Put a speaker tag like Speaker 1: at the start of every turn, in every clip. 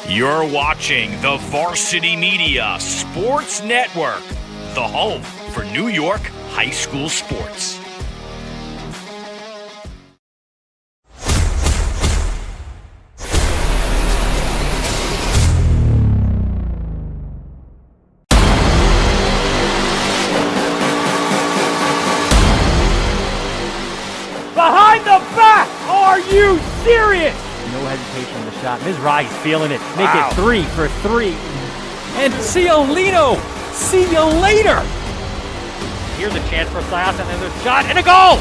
Speaker 1: You're watching the Varsity Media Sports Network, the home for New York high school sports.
Speaker 2: Behind the back! Are you serious? No hesitation on the shot. Mizrahi's feeling it. Make it 3 for 3. And Ciolino, see you later. Here's a chance for Sias, and there's a shot and a goal.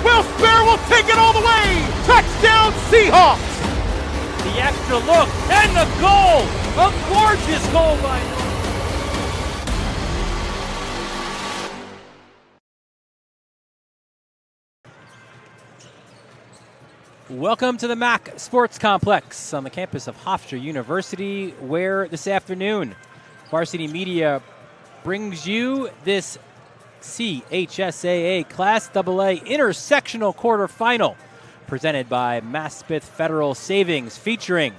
Speaker 3: Will Spare will take it all the way. Touchdown Seahawks.
Speaker 2: The extra look and the goal. A gorgeous goal by Welcome to the MAC Sports Complex on the campus of Hofstra University, where this afternoon Varsity Media brings you this CHSAA Class AA Intersectional Quarterfinal presented by Maspeth Federal Savings, featuring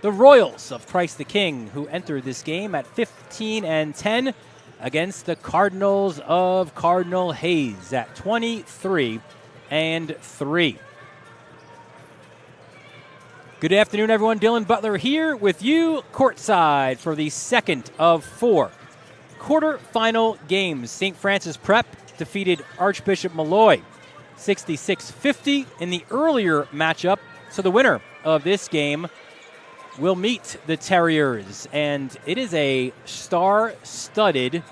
Speaker 2: the Royals of Christ the King, who entered this game at 15-10 against the Cardinals of Cardinal Hayes at 23-3. Good afternoon, everyone. Dylan Butler here with you courtside for the second of 4 quarterfinal games. St. Francis Prep defeated Archbishop Malloy 66-50 in the earlier matchup. So the winner of this game will meet the Terriers. And it is a star-studded,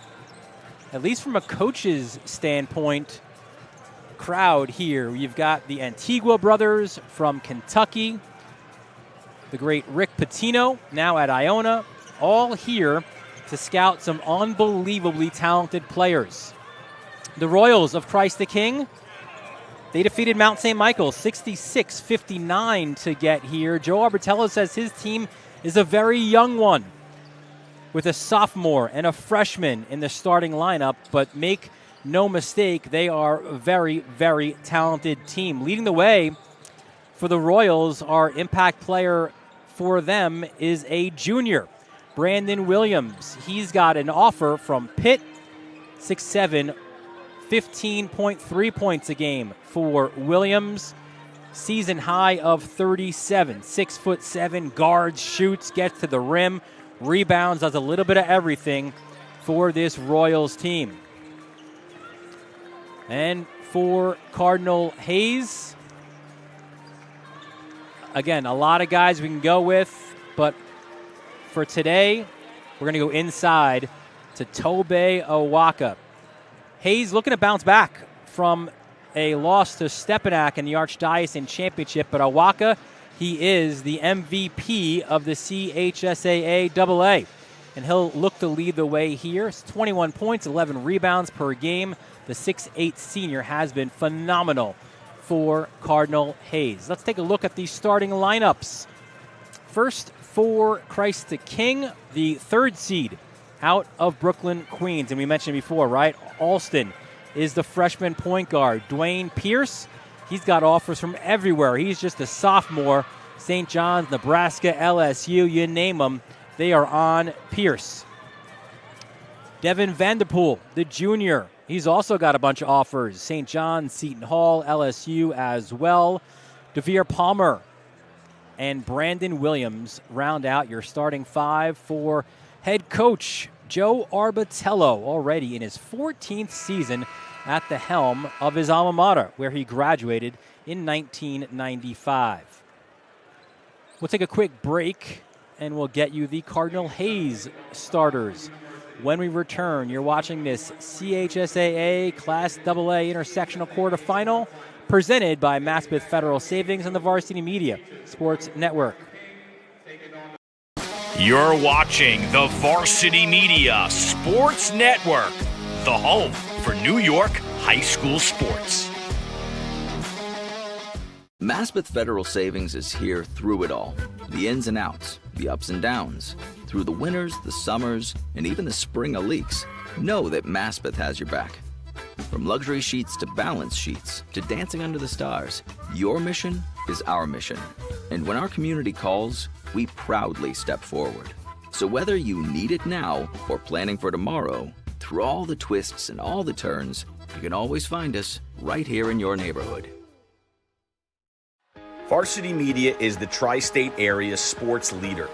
Speaker 2: at least from a coach's standpoint, crowd here. You've got the Antigua brothers from Kentucky, the great Rick Pitino, now at Iona, all here to scout some unbelievably talented players. The Royals of Christ the King, they defeated Mount St. Michael 66-59 to get here. Joe Arbitello says his team is a very young one, with a sophomore and a freshman in the starting lineup, but make no mistake, they are a very, very talented team. Leading the way for the Royals, our impact player for them is a junior, Brandon Williams. He's got an offer from Pitt, 6'7", 15.3 points a game for Williams. Season high of 37, 6'7", guards, shoots, gets to the rim, rebounds, does a little bit of everything for this Royals team. And for Cardinal Hayes, again, a lot of guys we can go with, but for today, we're going to go inside to Tobe Owaka. Hayes looking to bounce back from a loss to Stepanak in the Archdiocese Championship, but Owaka, he is the MVP of the CHSAA AA, and he'll look to lead the way here. It's 21 points, 11 rebounds per game. The 6'8" senior has been phenomenal for Cardinal Hayes. Let's take a look at the starting lineups. First for Christ the King, the 3rd seed out of Brooklyn, Queens. And we mentioned before, right? Alston is the freshman point guard. Dwayne Pierce, he's got offers from everywhere. He's just a sophomore. St. John's, Nebraska, LSU, you name them, they are on Pierce. Devin Vanderpool, the junior, he's also got a bunch of offers. St. John's, Seton Hall, LSU as well. DeVere Palmer and Brandon Williams round out your starting 5 for head coach Joe Arbitello, already in his 14th season at the helm of his alma mater, where he graduated in 1995. We'll take a quick break, and we'll get you the Cardinal Hayes starters. When we return, you're watching this CHSAA Class AA Intersectional Quarterfinal presented by Maspeth Federal Savings and the Varsity Media Sports Network.
Speaker 1: You're watching the Varsity Media Sports Network, the home for New York high school sports.
Speaker 4: Maspeth Federal Savings is here through it all. The ins and outs, the ups and downs. Through the winters, the summers, and even the spring of leaks. Know that Maspeth has your back. From luxury sheets to balance sheets to dancing under the stars, your mission is our mission. And when our community calls, we proudly step forward. So whether you need it now or planning for tomorrow, through all the twists and all the turns, you can always find us right here in your neighborhood.
Speaker 1: Varsity Media is the tri-state area sports leader.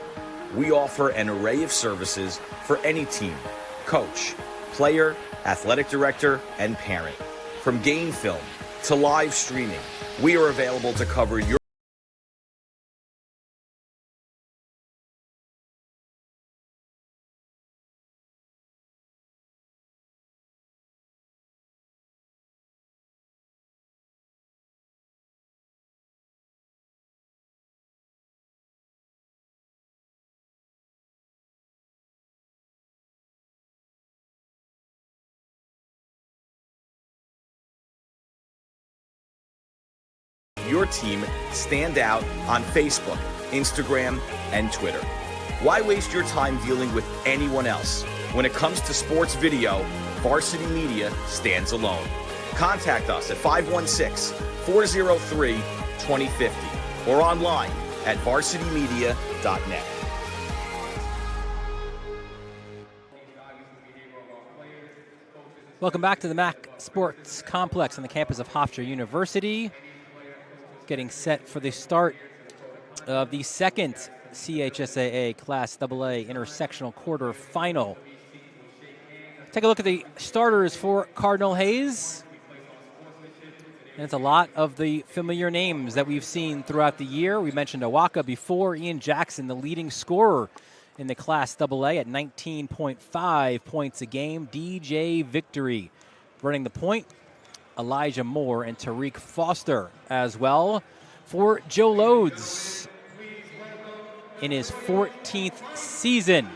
Speaker 1: We offer an array of services for any team, coach, player, athletic director, and parent. From game film to live streaming, we are available to cover your team stand out on Facebook, Instagram, and Twitter. Why waste your time dealing with anyone else? When it comes to sports video, Varsity Media stands alone. Contact us at 516-403-2050 or online at varsitymedia.net.
Speaker 2: Welcome back to the MAC Sports Complex on the campus of Hofstra University. Getting set for the start of the second CHSAA Class AA Intersectional Quarterfinal. Take a look at the starters for Cardinal Hayes. And it's a lot of the familiar names that we've seen throughout the year. We mentioned Owaka before. Ian Jackson, the leading scorer in the Class AA at 19.5 points a game. DJ Victory running the point. Elijah Moore and Tariq Foster as well. For Joe Loads in his 14th season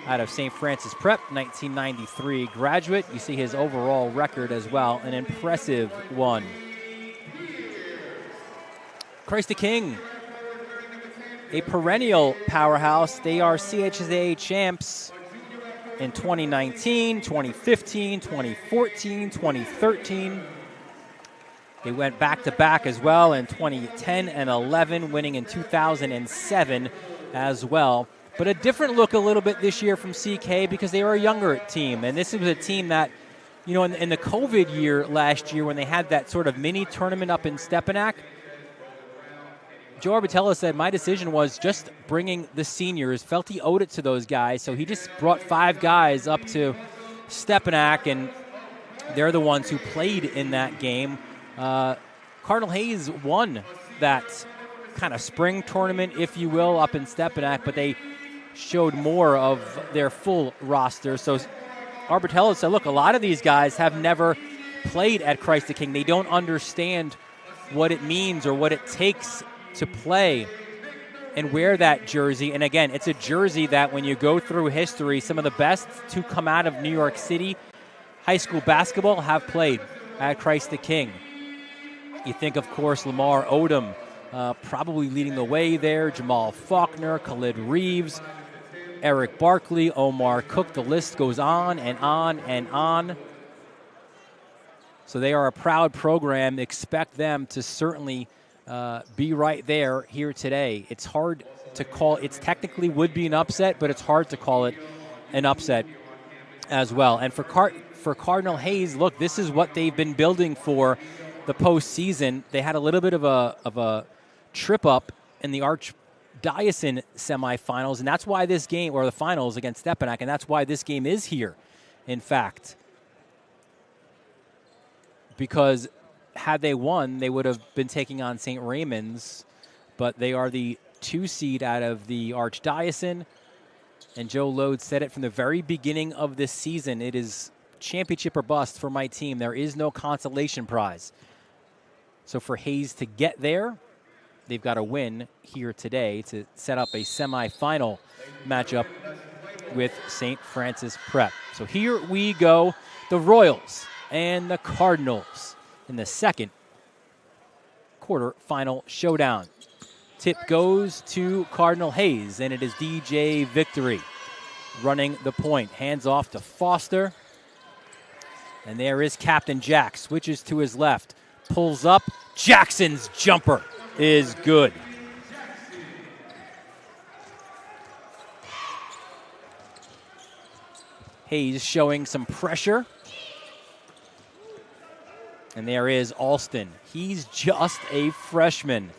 Speaker 2: out of St. Francis Prep, 1993 graduate. You see his overall record as well, an impressive one. Christ the King, a perennial powerhouse. They are CHSAA champs in 2019, 2015, 2014, 2013. They went back-to-back as well in 2010 and 11, winning in 2007 as well. But a different look a little bit this year from CK because they are a younger team. And this was a team that, you know, in the COVID year last year when they had that sort of mini tournament up in Stepanak, Joe Arbitella said, my decision was just bringing the seniors, felt he owed it to those guys, so he just brought 5 guys up to Stepanak, and they're the ones who played in that game. Cardinal Hayes won that kind of spring tournament, if you will, up in Stepanak, but they showed more of their full roster. So Arbitella said, look, a lot of these guys have never played at Christ the King. They don't understand what it means or what it takes to play and wear that jersey. And again, it's a jersey that when you go through history, some of the best to come out of New York City high school basketball have played at Christ the King. You think, of course, Lamar Odom probably leading the way there, Jamal Faulkner, Khalid Reeves, Eric Barkley, Omar Cook. The list goes on and on and on. So they are a proud program. Expect them to certainly be right there here today. It's hard to call. It's technically would be an upset, but it's hard to call it an upset as well. And for Cardinal Hayes, look, this is what they've been building for the postseason. They had a little bit of a trip up in the Archdiocese semifinals, and that's why this game, or the finals against Stepanak, and that's why this game is here, in fact. Because had they won, they would have been taking on St. Raymond's, but they are the 2 seed out of the Archdiocese. And Joe Load said it from the very beginning of this season. It is championship or bust for my team. There is no consolation prize. So for Hayes to get there, they've got to win here today to set up a semifinal matchup with St. Francis Prep. So here we go, the Royals and the Cardinals in the second quarterfinal showdown. Tip goes to Cardinal Hayes, and it is DJ Victory running the point. Hands off to Foster. And there is Captain Jack. Switches to his left. Pulls up. Jackson's jumper is good. Hayes showing some pressure. And there is Alston. He's just a freshman.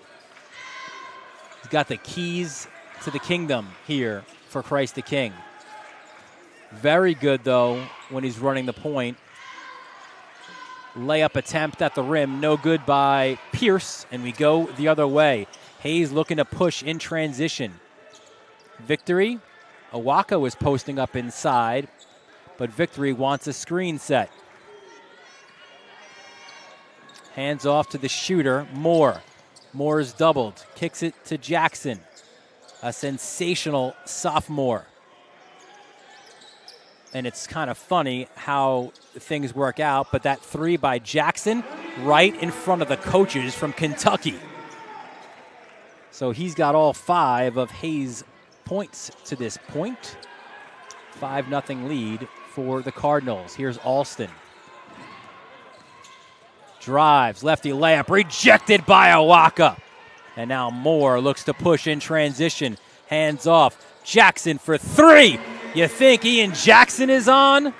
Speaker 2: He's got the keys to the kingdom here for Christ the King. Very good, though, when he's running the point. Layup attempt at the rim, no good by Pierce, and we go the other way. Hayes looking to push in transition. Victory. Awaka was posting up inside, but Victory wants a screen set. Hands off to the shooter, Moore. Moore's doubled, kicks it to Jackson. A sensational sophomore. And it's kind of funny how things work out, but that three by Jackson right in front of the coaches from Kentucky. So he's got all 5 of Hayes' points to this point. 5-0 lead for the Cardinals. Here's Alston. Drives, lefty layup, rejected by Awaka. And now Moore looks to push in transition. Hands off. Jackson for 3. You think Ian Jackson is on?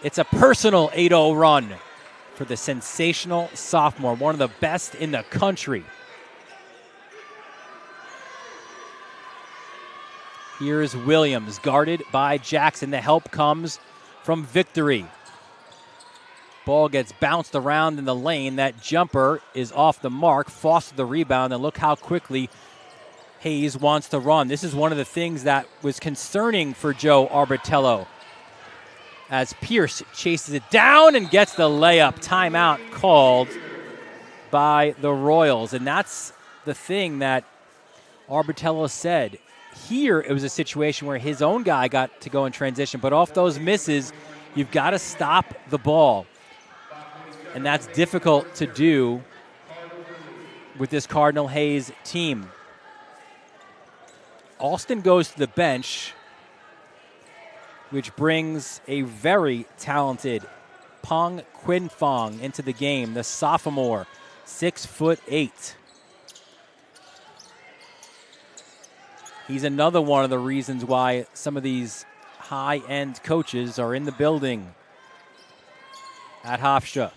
Speaker 2: It's a personal 8-0 run for the sensational sophomore, one of the best in the country. Here's Williams, guarded by Jackson. The help comes from Victory. Ball gets bounced around in the lane. That jumper is off the mark. Foster the rebound, and look how quickly Hayes wants to run. This is one of the things that was concerning for Joe Arbitello, as Pierce chases it down and gets the layup. Timeout called by the Royals, and that's the thing that Arbitello said. Here, it was a situation where his own guy got to go in transition, but off those misses, you've got to stop the ball. And that's difficult to do with this Cardinal Hayes team. Alston goes to the bench, which brings a very talented Pong Quin Fong into the game, the sophomore, 6'8". He's another one of the reasons why some of these high-end coaches are in the building at Hofstra.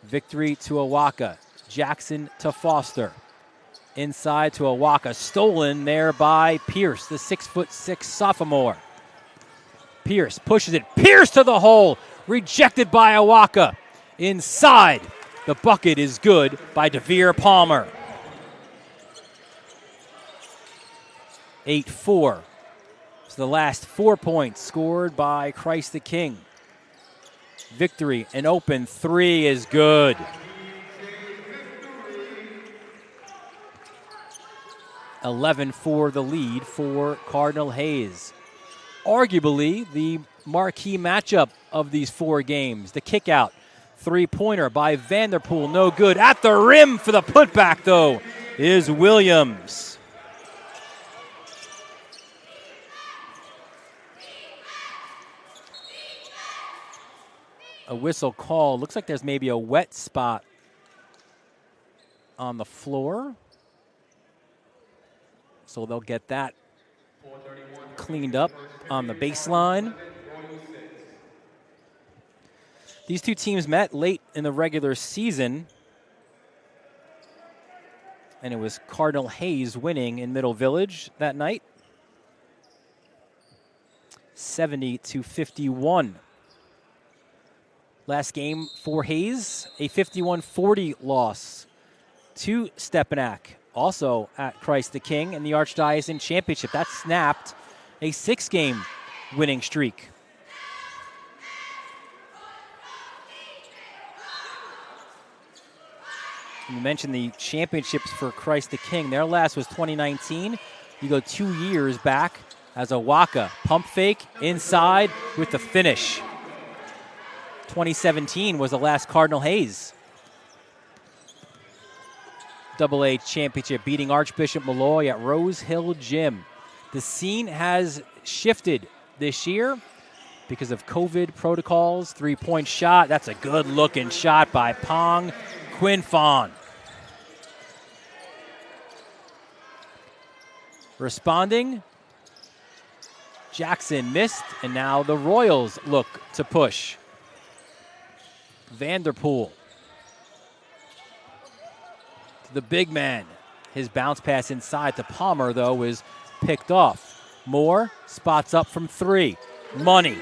Speaker 2: Victory to Awaka. Jackson to Foster. Inside to Awaka. Stolen there by Pierce, the 6'6" sophomore. Pierce pushes it. Pierce to the hole. Rejected by Awaka. Inside. The bucket is good by DeVere Palmer. 8-4. So the last 4 points scored by Christ the King. Victory, an open 3 is good. $11 the lead for Cardinal Hayes. Arguably the marquee matchup of these 4 games. The kick out, 3-pointer by Vanderpool, no good. At the rim for the putback, though, is Williams. A whistle call. Looks like there's maybe a wet spot on the floor. So they'll get that cleaned up on the baseline. These two teams met late in the regular season, and it was Cardinal Hayes winning in Middle Village that night, 70-51. Last game for Hayes, a 51-40 loss to Stepinac, also at Christ the King in the Archdiocesan Championship. That snapped a 6-game winning streak. You mentioned the championships for Christ the King. Their last was 2019. You go 2 years back as Awaka. Pump fake inside with the finish. 2017 was the last Cardinal Hayes AA championship, beating Archbishop Malloy at Rose Hill Gym. The scene has shifted this year because of COVID protocols. 3-point shot. That's a good-looking shot by Pong Quin Fong. Responding Jackson missed, and now the Royals look to push. Vanderpool to the big man. His bounce pass inside to Palmer, though, is picked off. Moore spots up from 3. Money.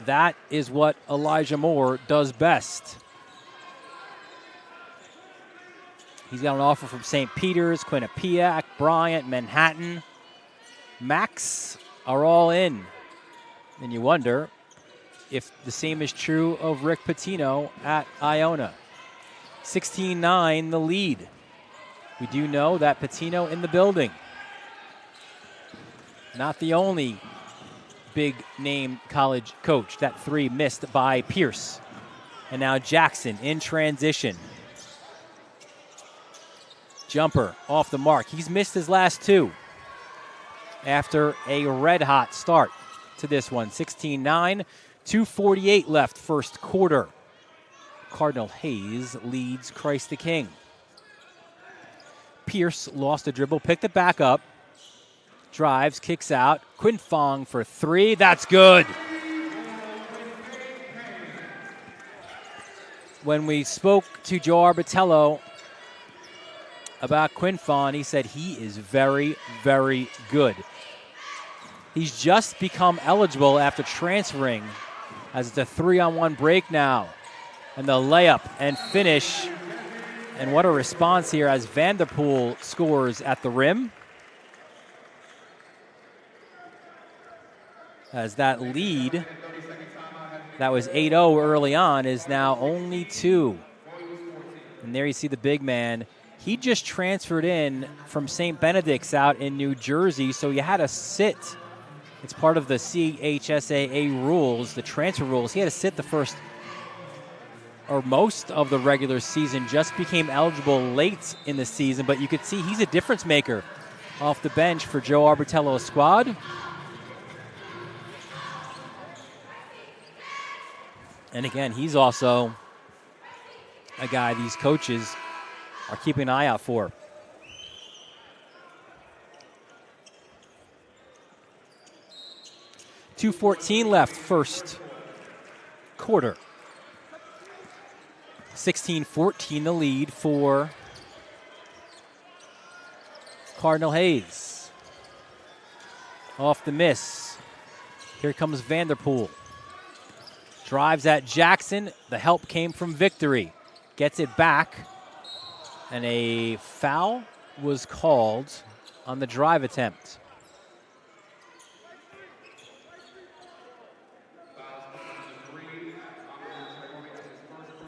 Speaker 2: That is what Elijah Moore does best. He's got an offer from St. Peter's, Quinnipiac, Bryant, Manhattan. Max are all in. And you wonder if the same is true of Rick Pitino at Iona. 16-9 the lead. We do know that Pitino in the building. Not the only big name college coach. That 3 missed by Pierce. And now Jackson in transition. Jumper off the mark. He's missed his last 2 after a red-hot start to this one. 16-9, 2:48 left first quarter. Cardinal Hayes leads Christ the King. Pierce lost a dribble, picked it back up. Drives, kicks out. Quinn Fong for 3. That's good. When we spoke to Joe Arbitello about Quinn Fong, he said he is very, very good. He's just become eligible after transferring, as it's a 3-on-1 break now. And the layup and finish. And what a response here as Vanderpool scores at the rim. As that lead, that was 8-0 early on, is now only 2. And there you see the big man. He just transferred in from St. Benedict's out in New Jersey, so you had to sit. It's part of the CHSAA rules, the transfer rules. He had to sit the first or most of the regular season, just became eligible late in the season, but you could see he's a difference maker off the bench for Joe Arbitello's squad. And again, he's also a guy these coaches are keeping an eye out for. .2:14 left first quarter. 16-14 the lead for Cardinal Hayes. Off the miss. Here comes Vanderpool. Drives at Jackson. The help came from Victory. Gets it back. And a foul was called on the drive attempt.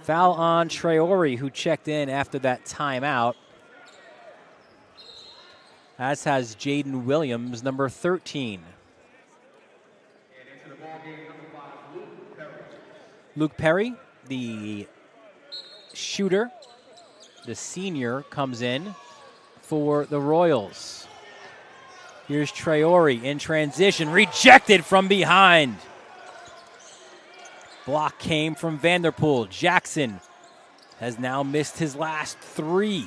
Speaker 2: Foul on Traore, who checked in after that timeout. As has Jaden Williams, number 13. Luke Perry, the shooter, the senior, comes in for the Royals. Here's Traore in transition, rejected from behind. Block came from Vanderpool. Jackson has now missed his last 3.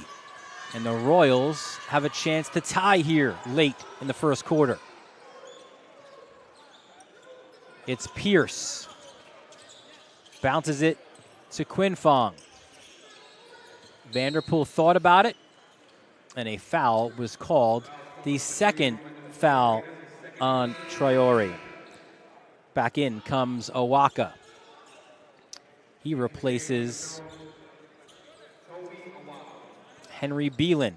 Speaker 2: And the Royals have a chance to tie here late in the first quarter. It's Pierce. Bounces it to Quinn Fong. Vanderpool thought about it, and a foul was called. The second foul on Traore. Back in comes Owaka. He replaces Henry Beelan.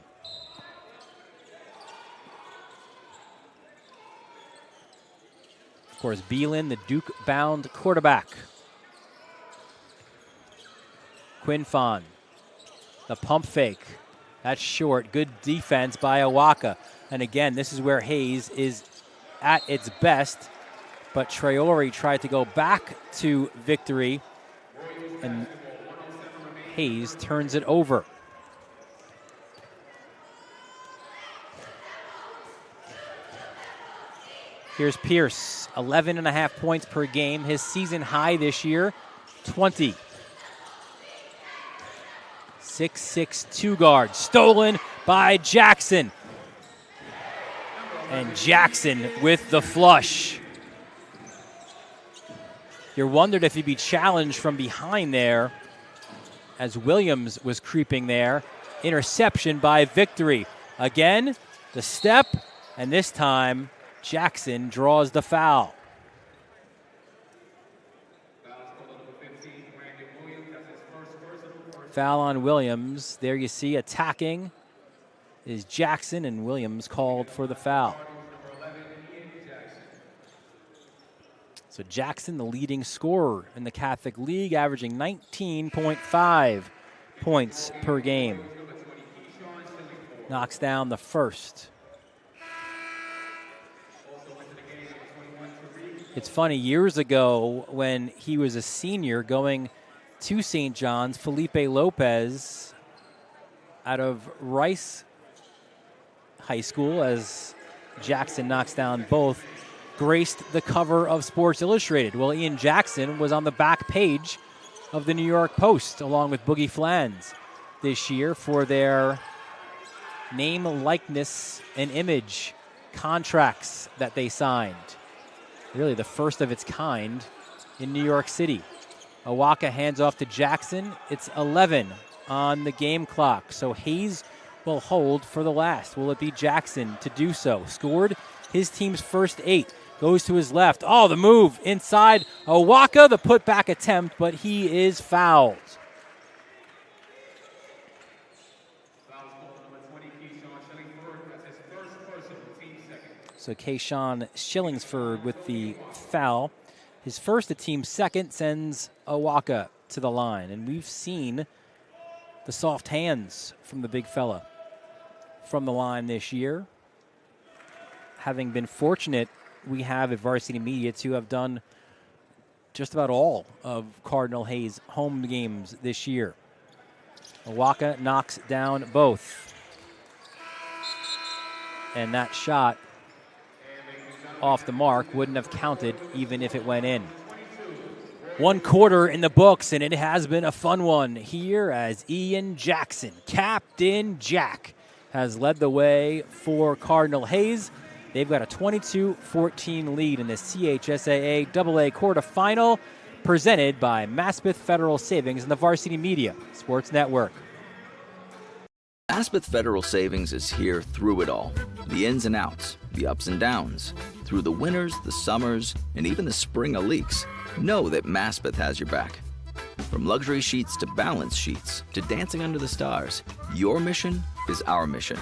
Speaker 2: Of course, Beelan, the Duke-bound quarterback. Quinn Fong, the pump fake. That's short. Good defense by Owaka. And again, this is where Hayes is at its best. But Traore tried to go back to Victory. And Hayes turns it over. Here's Pierce, 11.5 points per game. His season high this year, 20. 6'6" two guard, stolen by Jackson. And Jackson with the flush. You wondered if he'd be challenged from behind there as Williams was creeping there. Interception by Victory. Again, the step, and this time Jackson draws the foul. Foul on Williams. There you see attacking is Jackson, and Williams called for the foul. So Jackson, the leading scorer in the Catholic League, averaging 19.5 points per game. Knocks down the first. It's funny, years ago when he was a senior going to St. John's, Felipe Lopez out of Rice High School, as Jackson knocks down both, graced the cover of Sports Illustrated. Well, Ian Jackson was on the back page of the New York Post along with Boogie Flans this year for their name, likeness, and image contracts that they signed. Really the first of its kind in New York City. Awaka hands off to Jackson. It's 11 on the game clock, so Hayes will hold for the last. Will it be Jackson to do so? Scored his team's first 8. Goes to his left. Oh, the move inside. Awaka, the putback attempt, but he is fouled. So Kayshawn Shillingsford with the foul. His first, the team's second, sends Awaka to the line. And we've seen the soft hands from the big fella from the line this year. Having been fortunate, we have at Varsity Media to have done just about all of Cardinal Hayes' home games this year. Awaka knocks down both. And that shot off the mark wouldn't have counted even if it went in. 1 quarter in the books, and it has been a fun one here as Ian Jackson, Captain Jack, has led the way for Cardinal Hayes. They've got a 22-14 lead in the CHSAA AA quarterfinal, presented by Maspeth Federal Savings and the Varsity Media Sports Network.
Speaker 4: Maspeth Federal Savings is here through it all. The ins and outs, the ups and downs. Through the winters, the summers, and even the spring of leaks. Know that Maspeth has your back. From luxury sheets to balance sheets to dancing under the stars, your mission is our mission.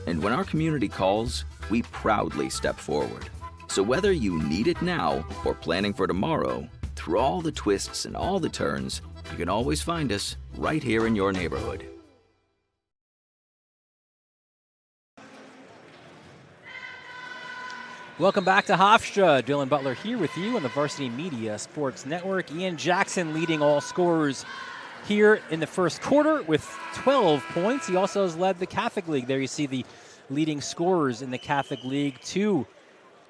Speaker 4: And when our community calls, we proudly step forward. So whether you need it now or planning for tomorrow, through all the twists and all the turns, you can always find us right here in your neighborhood.
Speaker 2: Welcome back to Hofstra. Dylan Butler here with you on the Varsity Media Sports Network. Ian Jackson leading all scorers here in the first quarter with 12 points. He also has led the Catholic League. There you see the leading scorers in the Catholic League. 2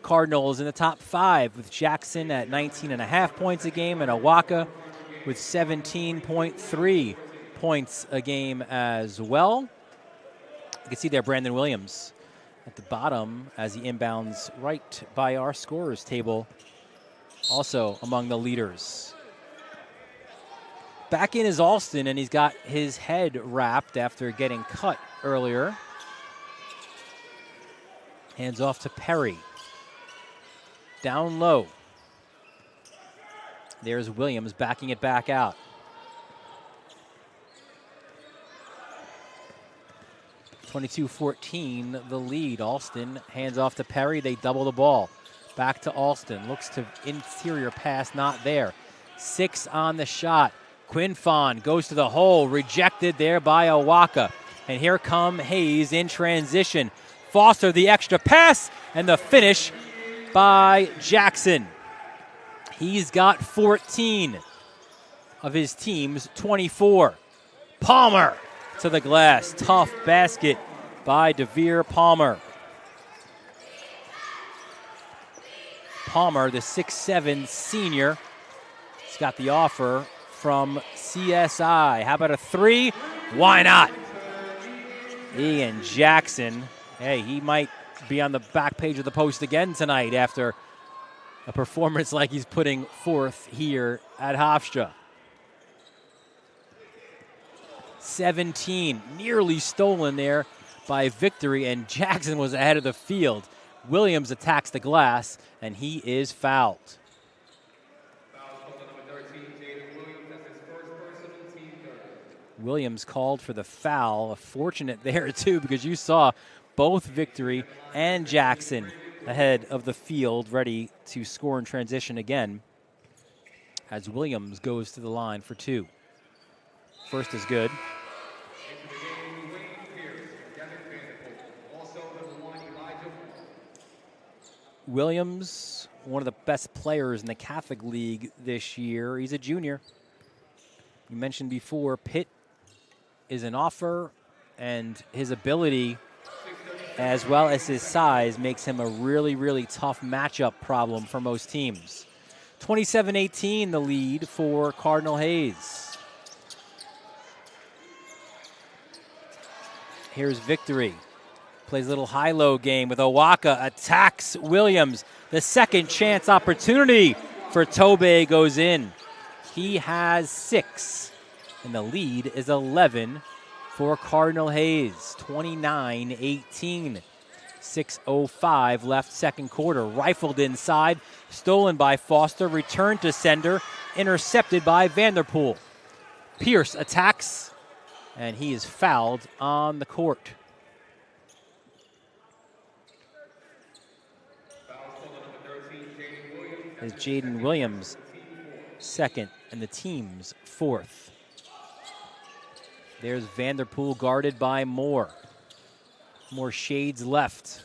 Speaker 2: Cardinals in the top 5 with Jackson at 19.5 points a game and Awaka with 17.3 points a game as well. You can see there Brandon Williams at the bottom as he inbounds right by our scorers table, also among the leaders. Back in is Alston, and he's got his head wrapped after getting cut earlier. Hands off to Perry. Down low. There's Williams backing it back out. (22-14) the lead. Alston hands off to Perry. They double the ball. Back to Alston. Looks to interior pass, not there. 6 on the shot. Quinfon goes to the hole. Rejected there by Awaka. And here come Hayes in transition. Foster the extra pass and the finish by Jackson. He's got 14 of his team's 24. Palmer to the glass. Tough basket by DeVere Palmer. Palmer, the 6'7" senior, he's got the offer from CSI. How about a 3? Why not? Ian Jackson, hey, he might be on the back page of the Post again tonight after a performance like he's putting forth here at Hofstra. 17, nearly stolen there by Victory, and Jackson was ahead of the field. Williams attacks the glass, and he is fouled. Williams called for the foul. Fortunate there, too, because you saw both Victory and Jackson ahead of the field, ready to score in transition again, as Williams goes to the line for 2. First is good. Williams, one of the best players in the Catholic League this year. He's a junior. You mentioned before, Pitt is an offer, and his ability as well as his size makes him a really, really tough matchup problem for most teams. 27-18 the lead for Cardinal Hayes. Here's Victory. Plays a little high-low game with Owaka, attacks Williams. The second chance opportunity for Tobey goes in. He has 6, and the lead is 11 for Cardinal Hayes. 29-18. 6:05 left second quarter. Rifled inside, stolen by Foster, returned to sender, intercepted by Vanderpool. Pierce attacks, and he is fouled on the court. Is Jaden Williams second and the team's 4th. There's Vanderpool guarded by Moore. More shades left.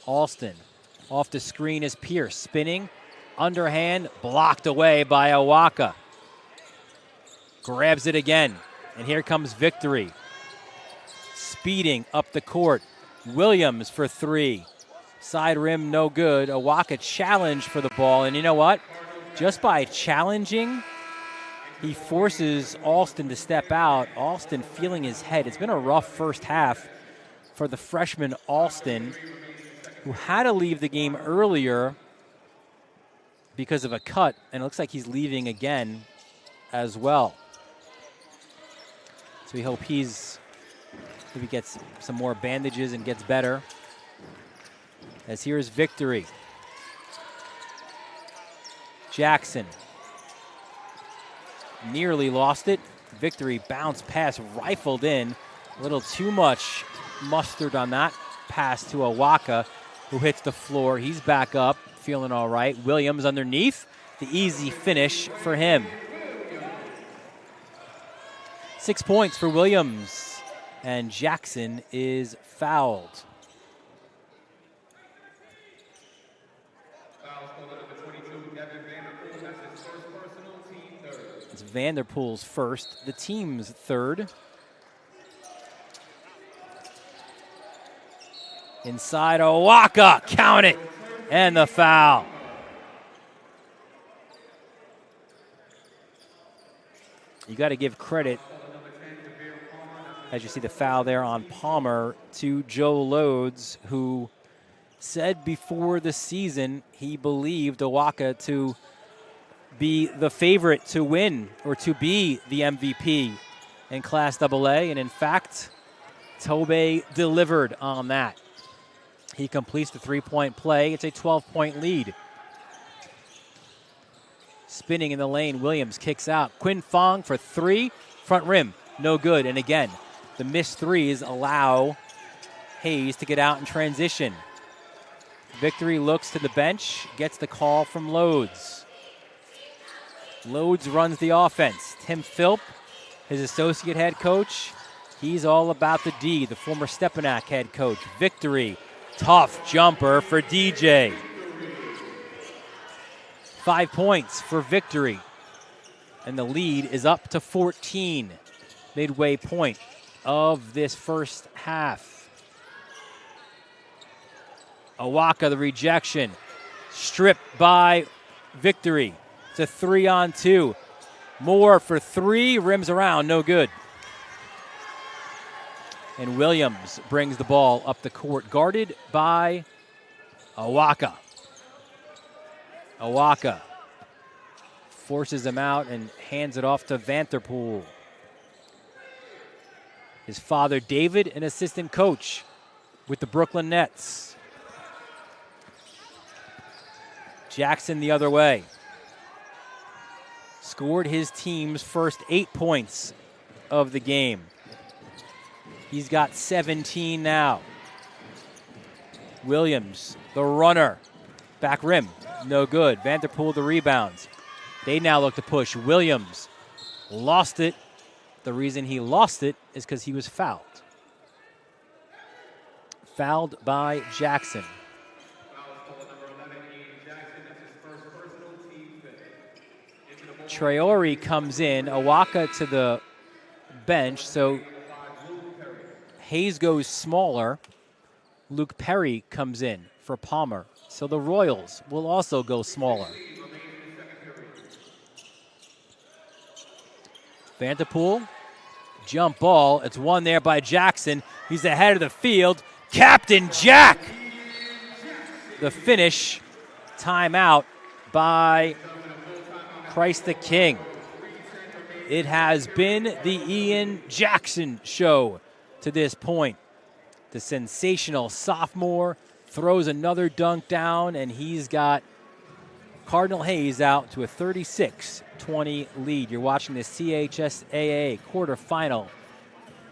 Speaker 2: Alston off the screen is Pierce spinning. Underhand blocked away by Owaka. Grabs it again. And here comes Victory. Speeding up the court. Williams for 3. Side rim, no good. Owaka challenge for the ball. And you know what? Just by challenging, he forces Alston to step out. Alston feeling his head. It's been a rough first half for the freshman Alston, who had to leave the game earlier because of a cut. And it looks like he's leaving again as well. So we hope maybe gets some more bandages and gets better. As here's Victory. Jackson nearly lost it. Victory bounce pass rifled in. A little too much mustard on that pass to Owaka, who hits the floor. He's back up, feeling all right. Williams underneath. The easy finish for him. 6 points for Williams, and Jackson is fouled. It's Vanderpool's first, the team's 3rd. Inside Owaka, count it, and the foul. You got to give credit, as you see the foul there on Palmer, to Joe Loads, who said before the season he believed Owaka to be the favorite to win or to be the MVP in Class AA. And in fact, Tobey delivered on that. He completes the 3-point play. It's a 12-point lead. Spinning in the lane, Williams kicks out. Quinn Fong for 3, front rim, no good. And again, the missed threes allow Hayes to get out in transition. Victory looks to the bench, gets the call from Loads. Loads runs the offense. Tim Philp, his associate head coach, he's all about the D, the former Stepanak head coach. Victory, tough jumper for DJ. 5 points for Victory. And the lead is up to 14. Midway point of this first half. Owaka, the rejection. Stripped by Victory. It's a 3-on-2. Moore for 3, rims around, no good. And Williams brings the ball up the court, guarded by Awaka. Awaka forces him out and hands it off to Vanterpool. His father, David, an assistant coach with the Brooklyn Nets. Jackson the other way. Scored his team's first 8 points of the game. He's got 17 now. Williams, the runner. Back rim, no good. Vanterpool the rebounds. They now look to push. Williams lost it. The reason he lost it is because he was fouled. Fouled by Jackson. Traore comes in. Awaka to the bench, so Hayes goes smaller. Luke Perry comes in for Palmer. So the Royals will also go smaller. Vanterpool, jump ball. It's won there by Jackson. He's ahead of the field. Captain Jack! The finish, timeout by Christ the King. It has been the Ian Jackson show to this point. The sensational sophomore throws another dunk down, and he's got Cardinal Hayes out to a 36-20 lead. You're watching the CHSAA quarterfinal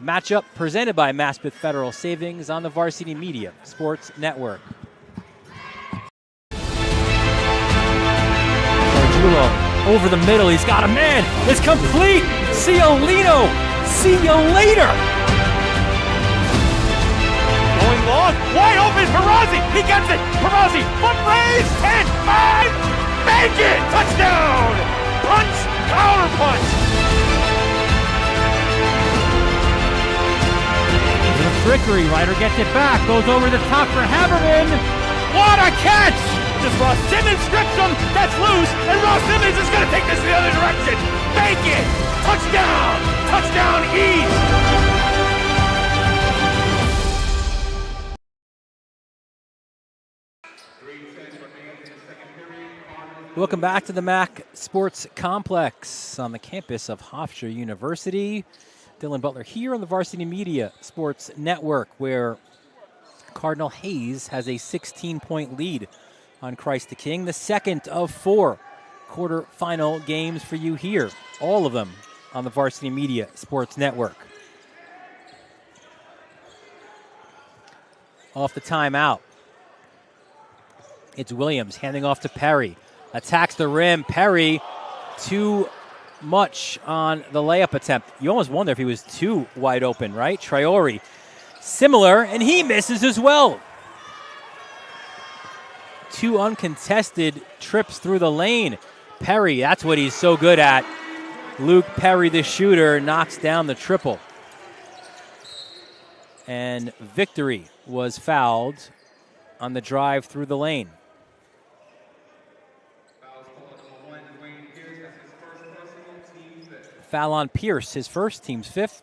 Speaker 2: matchup presented by Maspeth Federal Savings on the Varsity Media Sports Network. Arjulo over the middle. He's got a man. It's complete. Ciolino. See you later.
Speaker 3: Going long, wide open, Perazzi, he gets it, Perazzi, foot raise, 10, 5, make it, touchdown, punch, counter punch.
Speaker 2: The trickery, Ryder gets it back, goes over the top for Haberman.
Speaker 3: What a catch! Just Ross Simmons strips him, that's loose, and Ross Simmons is going to take this the other direction. Make it, touchdown, touchdown East.
Speaker 2: Welcome back to the MAC Sports Complex on the campus of Hofstra University. Dylan Butler here on the Varsity Media Sports Network, where Cardinal Hayes has a 16-point lead on Christ the King, the second of 4 quarterfinal games for you here, all of them on the Varsity Media Sports Network. Off the timeout, it's Williams handing off to Perry. Attacks the rim. Perry, too much on the layup attempt. You almost wonder if he was too wide open, right? Traore, similar, and he misses as well. 2 uncontested trips through the lane. Perry, that's what he's so good at. Luke Perry, the shooter, knocks down the triple. And Victory was fouled on the drive through the lane. Foul on Pierce, his first, team's 5th.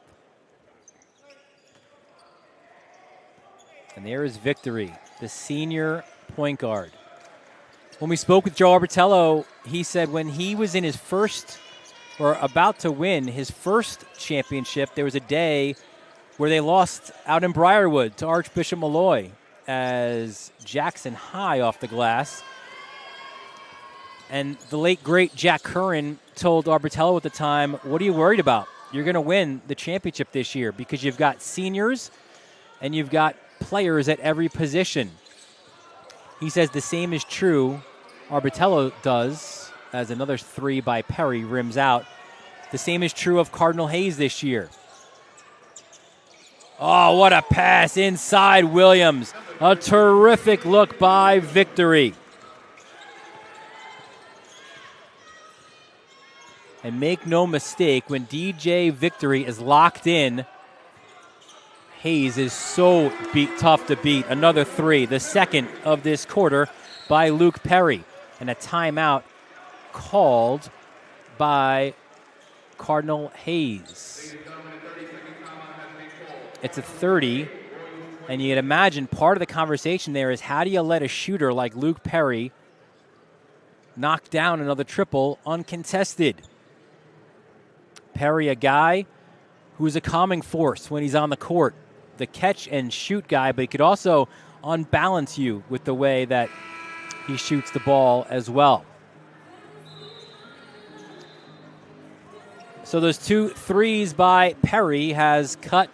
Speaker 2: And there is Victory, the senior point guard. When we spoke with Joe Arbertello, he said when he was in his first, or about to win his first championship, there was a day where they lost out in Briarwood to Archbishop Malloy as Jackson High off the glass. And the late, great Jack Curran told Arbertello at the time, what are you worried about? You're going to win the championship this year because you've got seniors and you've got players at every position. He says the same is true, Arbertello does, as another 3 by Perry rims out. The same is true of Cardinal Hayes this year. Oh, what a pass inside Williams. A terrific look by Victory. And make no mistake, when DJ Victory is locked in, Hayes is so tough to beat. Another 3, the second of this quarter by Luke Perry. And a timeout called by Cardinal Hayes. It's a 30. And you'd imagine part of the conversation there is how do you let a shooter like Luke Perry knock down another triple uncontested? Perry, a guy who's a calming force when he's on the court, the catch and shoot guy, but he could also unbalance you with the way that he shoots the ball as well. So those 2 threes by Perry has cut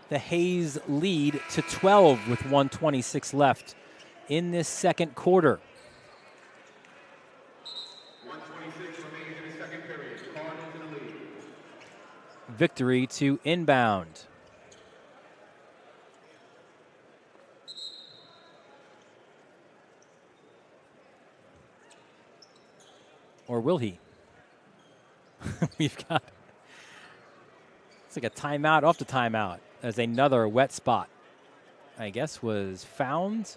Speaker 2: the Hayes lead to 12 with 1:26 left in this second quarter.
Speaker 3: 1:26 remains in the second period. Cardinals in the lead.
Speaker 2: Victory to inbound. Or will he? We've got, it's like a timeout off the timeout as another wet spot, I guess, was found.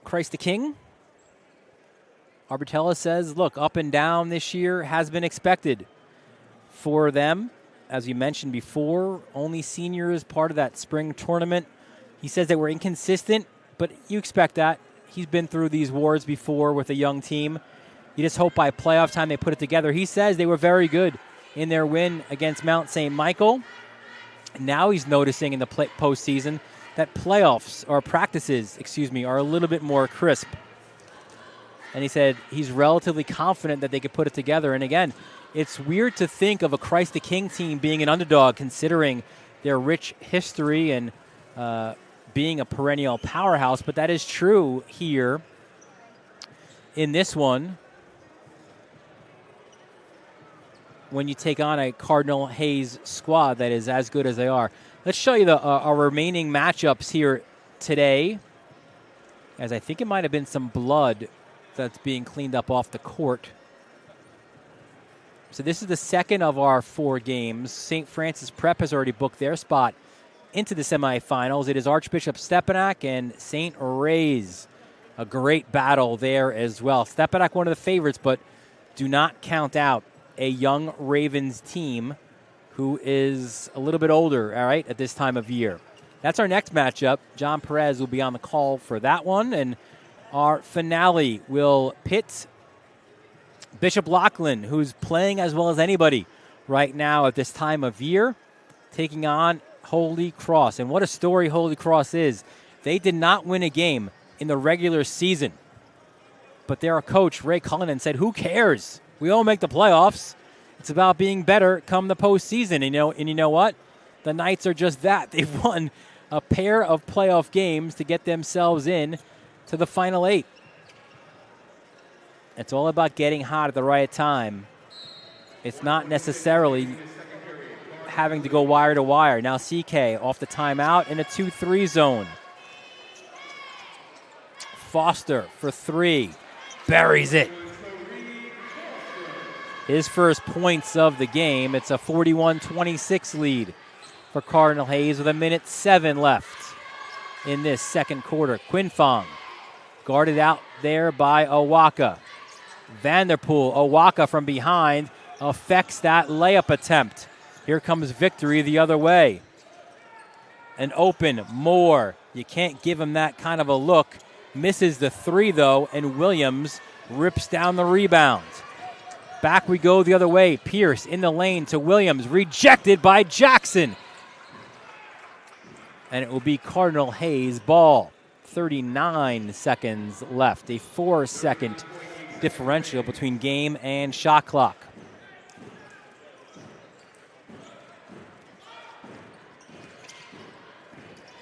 Speaker 2: Christ the King. Arbatella says, look, up and down this year has been expected for them. As you mentioned before, only seniors part of that spring tournament. He says they were inconsistent, but you expect that. He's been through these wars before with a young team. You just hope by playoff time they put it together. He says they were very good in their win against Mount St. Michael. Now he's noticing in the postseason that practices, are a little bit more crisp. And he said he's relatively confident that they could put it together. And again, it's weird to think of a Christ the King team being an underdog considering their rich history and being a perennial powerhouse, but that is true here in this one when you take on a Cardinal Hayes squad that is as good as they are. Let's show you our remaining matchups here today, as I think it might have been some blood that's being cleaned up off the court. So this is the second of our 4 games. St. Francis Prep has already booked their spot into the semifinals. It is Archbishop Stepanak and St. Ray's. A great battle there as well. Stepanak, one of the favorites, but do not count out a young Ravens team who is a little bit older, all right, at this time of year. That's our next matchup. John Perez will be on the call for that one. And our finale will pit Bishop Lachlan, who's playing as well as anybody right now at this time of year, taking on Holy Cross. And what a story Holy Cross is. They did not win a game in the regular season, but their coach, Ray Cullinan, said, who cares? We all make the playoffs. It's about being better come the postseason. And you know what? The Knights are just that. They've won a pair of playoff games to get themselves in to the Final 8. It's all about getting hot at the right time. It's not necessarily having to go wire to wire. Now CK off the timeout in a 2-3 zone. Foster for 3. Buries it. His first points of the game. It's a 41-26 lead for Cardinal Hayes with 1:07 left in this second quarter. Quinfong guarded out there by Owaka. Vanderpool, Owaka from behind, affects that layup attempt. Here comes Victory the other way. An open Moore. You can't give him that kind of a look. Misses the 3, though, and Williams rips down the rebound. Back we go the other way. Pierce in the lane to Williams. Rejected by Jackson. And it will be Cardinal Hayes ball. 39 seconds left. A 4-second differential between game and shot clock.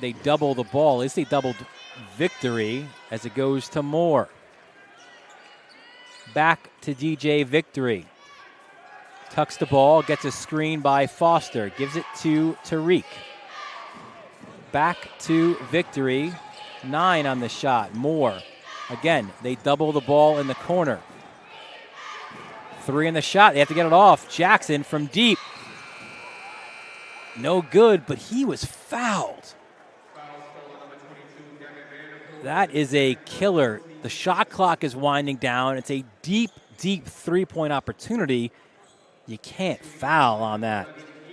Speaker 2: They double the ball. At least they doubled Victory as it goes to Moore. Back to DJ Victory. Tucks the ball, gets a screen by Foster. Gives it to Tariq. Back to Victory. 9 on the shot. Moore. Again, they double the ball in the corner. 3 in the shot. They have to get it off. Jackson from deep. No good, but he was fouled. That is a killer. The shot clock is winding down. It's a deep, deep three-point opportunity. You can't foul on that.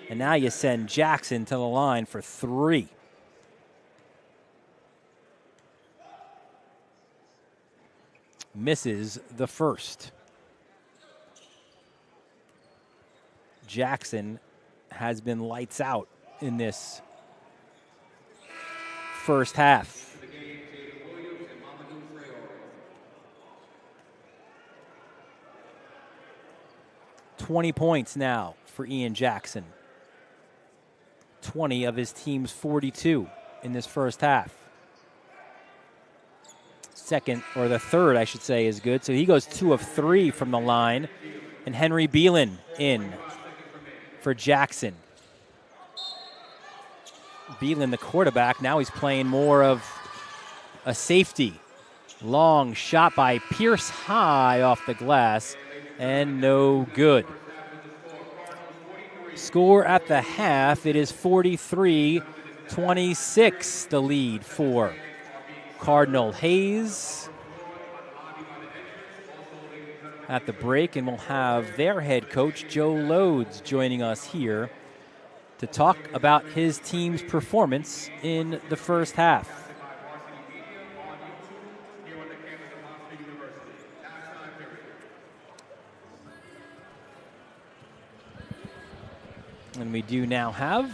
Speaker 2: And now you send Jackson to the line for 3. Misses the first. Jackson has been lights out in this first half. 20 points now for Ian Jackson. 20 of his team's 42 in this first half. Second, or the third, I should say, is good. So he goes 2 of 3 from the line. And Henry Beelan in for Jackson. Beelan, the quarterback, now he's playing more of a safety. Long shot by Pierce high off the glass, and no good. Score at the half, it is 43-26, the lead for Cardinal. Hayes at the break, and we'll have their head coach, Joe Lodes, joining us here to talk about his team's performance in the first half. And we do now have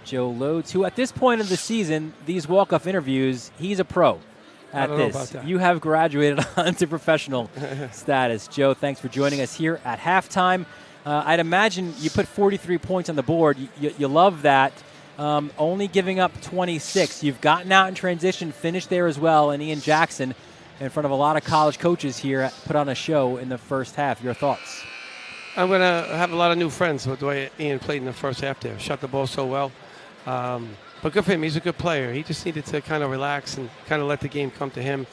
Speaker 2: Joe Lodes, who at this point of the season, these walk-off interviews, he's a pro at this. You have graduated onto professional status. Joe, thanks for joining us here at halftime. I'd imagine you put 43 points on the board. You love that. Only giving up 26. You've gotten out in transition, finished there as well, and Ian Jackson, in front of a lot of college coaches here, put on a show in the first half. Your thoughts?
Speaker 5: I'm going to have a lot of new friends with the way Ian played in the first half there. Shot the ball so well. But good for him. He's a good player. He just needed to kind of relax and kind of let the game come to him,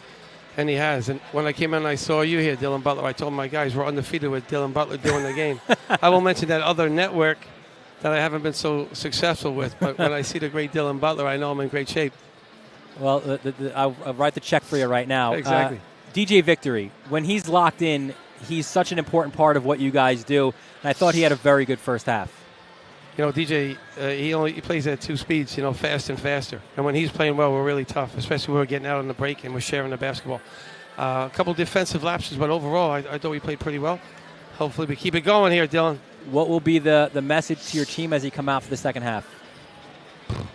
Speaker 5: and he has. And when I came in and I saw you here, Dylan Butler, I told my guys we're undefeated with Dylan Butler doing the game. I won't mention that other network that I haven't been so successful with, but when I see the great Dylan Butler, I know I'm in great shape.
Speaker 2: Well, I'll write the check for you right now.
Speaker 5: Exactly.
Speaker 2: DJ Victory, when he's locked in, he's such an important part of what you guys do, and I thought he had a very good first half.
Speaker 5: You know, DJ, he plays at 2 speeds, fast and faster. And when he's playing well, we're really tough, especially when we're getting out on the break and we're sharing the basketball. A couple defensive lapses, but overall, I thought we played pretty well. Hopefully we keep it going here, Dylan.
Speaker 2: What will be the message to your team as you come out for the second half?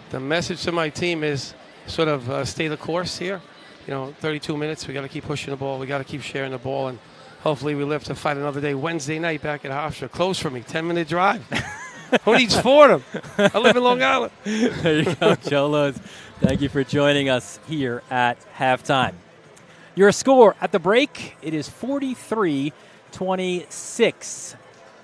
Speaker 5: The message to my team is sort of stay the course here. 32 minutes, we got to keep pushing the ball. We got to keep sharing the ball, and hopefully we live to fight another day. Wednesday night back at Hofstra. Close for me, 10-minute drive. Who needs Fordham? I live in Long Island.
Speaker 2: There you go, Joe Lodes. Thank you for joining us here at halftime. Your score at the break, it is 43-26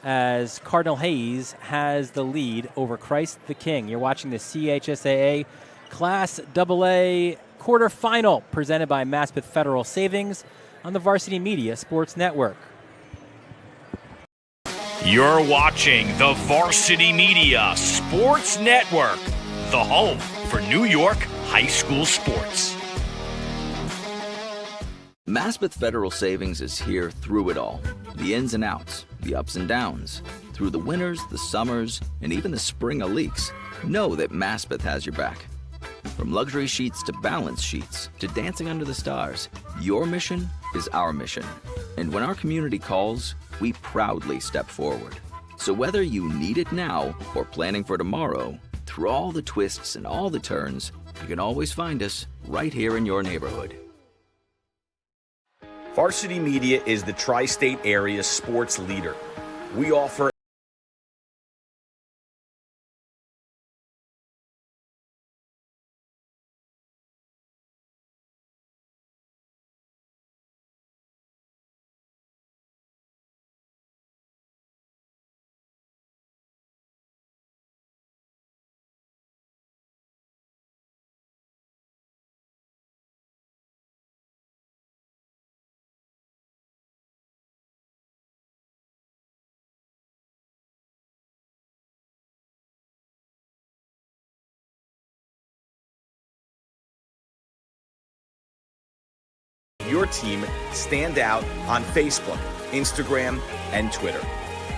Speaker 2: as Cardinal Hayes has the lead over Christ the King. You're watching the CHSAA Class AA quarterfinal presented by Maspeth Federal Savings on the Varsity Media Sports Network.
Speaker 3: You're watching the Varsity Media Sports Network, the home for New York high school sports.
Speaker 4: Maspeth Federal Savings is here through it all. The ins and outs, the ups and downs. Through the winters, the summers, and even the spring of leaks. Know that Maspeth has your back. From luxury sheets to balance sheets to dancing under the stars, your mission is our mission. And when our community calls, we proudly step forward. So whether you need it now or planning for tomorrow, through all the twists and all the turns, you can always find us right here in your neighborhood.
Speaker 1: Varsity Media is the tri-state area sports leader. We offer your team stand out on Facebook, Instagram, and Twitter.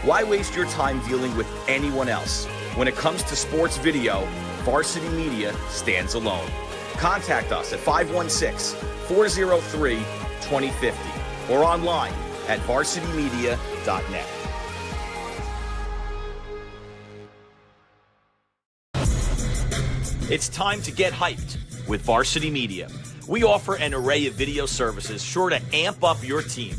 Speaker 1: Why waste your time dealing with anyone else? When it comes to sports video, Varsity Media stands alone. Contact us at 516-403-2050 or online at varsitymedia.net. It's time to get hyped with Varsity Media. We offer an array of video services sure to amp up your team.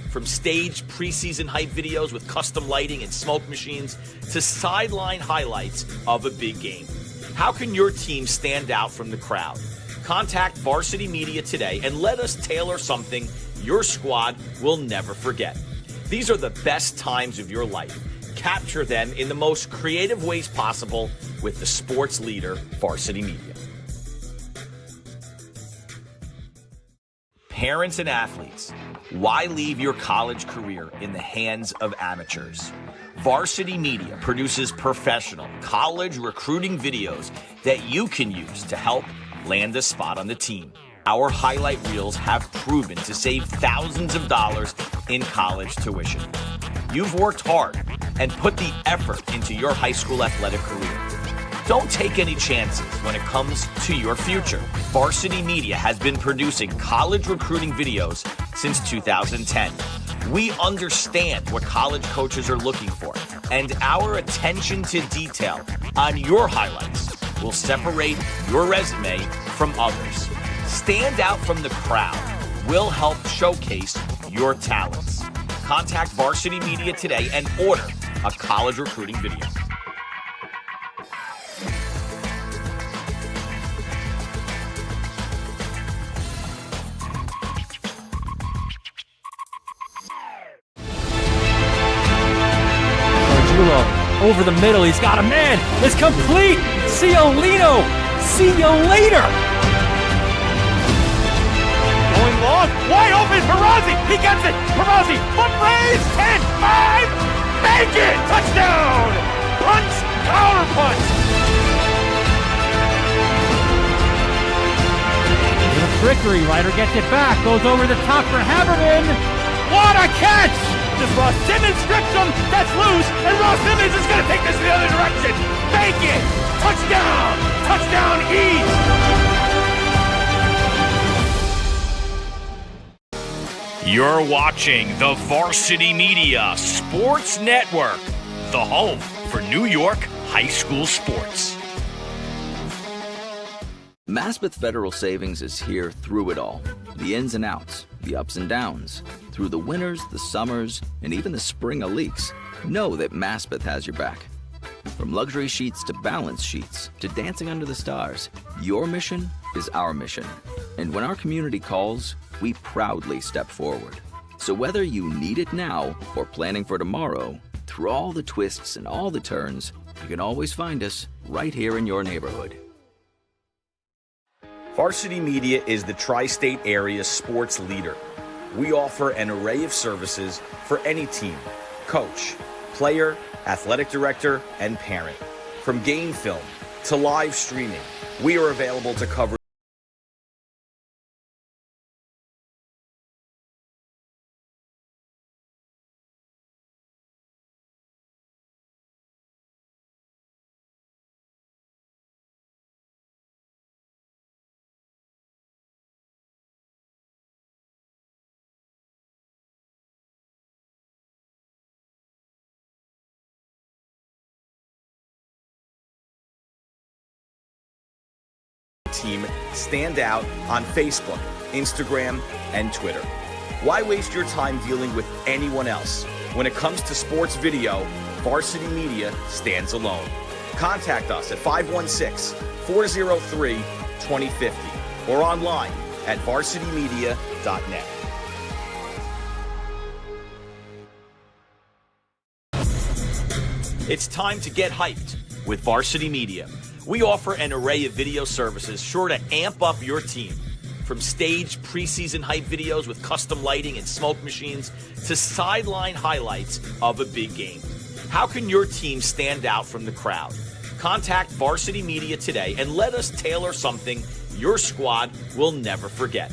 Speaker 1: From staged preseason hype videos with custom lighting and smoke machines to sideline highlights of a big game. How can your team stand out from the crowd? Contact Varsity Media today and let us tailor something your squad will never forget. These are the best times of your life. Capture them in the most creative ways possible with the sports leader, Varsity Media. Parents and athletes, why leave your college career in the hands of amateurs? Varsity Media produces professional college recruiting videos that you can use to help land a spot on the team. Our highlight reels have proven to save thousands of dollars in college tuition. You've worked hard and put the effort into your high school athletic career. Don't take any chances when it comes to your future. Varsity Media has been producing college recruiting videos since 2010. We understand what college coaches are looking for, and our attention to detail on your highlights will separate your resume from others. Stand out from the crowd. We'll help showcase your talents. Contact Varsity Media today and order a college recruiting video.
Speaker 2: Over the middle, he's got a man. It's complete. Ciolino. See you later.
Speaker 3: Going long, wide open, Perazzi, he gets it, Perazzi, foot raise, 10, 5, make it, touchdown, punch, counter punch.
Speaker 2: With a trickery, Ryder gets it back, goes over the top for Haberman.
Speaker 3: What a catch! This Ross Simmons strips him, that's loose, and Ross Simmons is going to take this the other direction. Make it! Touchdown! Touchdown East!
Speaker 6: You're watching the Varsity Media Sports Network, the home for New York high school sports.
Speaker 4: Maspeth Federal Savings is here through it all. The ins and outs, the ups and downs. Through the winters, the summers, and even the spring leaks. Know that Maspeth has your back. From luxury sheets to balance sheets to dancing under the stars, your mission is our mission. And when our community calls, we proudly step forward. So whether you need it now or planning for tomorrow, through all the twists and all the turns, you can always find us right here in your neighborhood.
Speaker 1: Varsity Media is the tri-state area sports leader. We offer an array of services for any team, coach, player, athletic director, and parent. From game film to live streaming, we are available to cover team stand out on Facebook, Instagram, and Twitter. Why waste your time dealing with anyone else? When it comes to sports video, Varsity Media stands alone. Contact us at 516-403-2050 or online at varsitymedia.net. It's time to get hyped with Varsity Media. We offer an array of video services sure to amp up your team. From staged preseason hype videos with custom lighting and smoke machines to sideline highlights of a big game. How can your team stand out from the crowd? Contact Varsity Media today and let us tailor something your squad will never forget.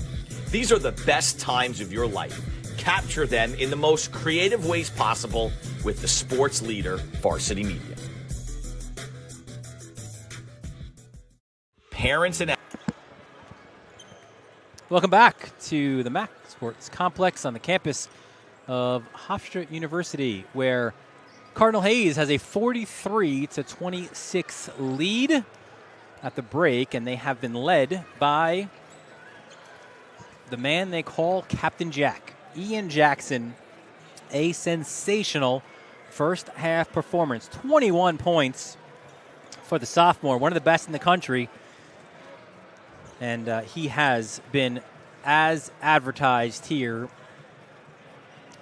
Speaker 1: These are the best times of your life. Capture them in the most creative ways possible with the sports leader, Varsity Media. Parents and
Speaker 2: Welcome back to the MAC Sports Complex on the campus of Hofstra University, where Cardinal Hayes has a 43-26 lead at the break, and they have been led by the man they call Captain Jack, Ian Jackson. A sensational first half performance, 21 points for the sophomore, one of the best in the country. And he has been as advertised here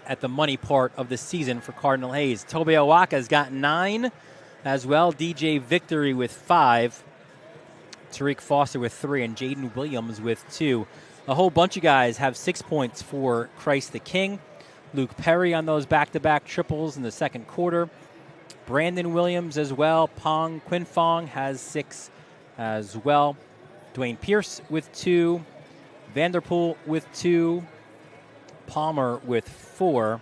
Speaker 2: at the money part of the season for Cardinal Hayes. Tobey Owaka has got 9 as well. DJ Victory with 5. Tariq Foster with 3. And Jaden Williams with 2. A whole bunch of guys have 6 points for Christ the King. Luke Perry on those back-to-back triples in the second quarter. Brandon Williams as well. Quinn Fong has 6 as well. Dwayne Pierce with 2. Vanderpool with 2. Palmer with 4.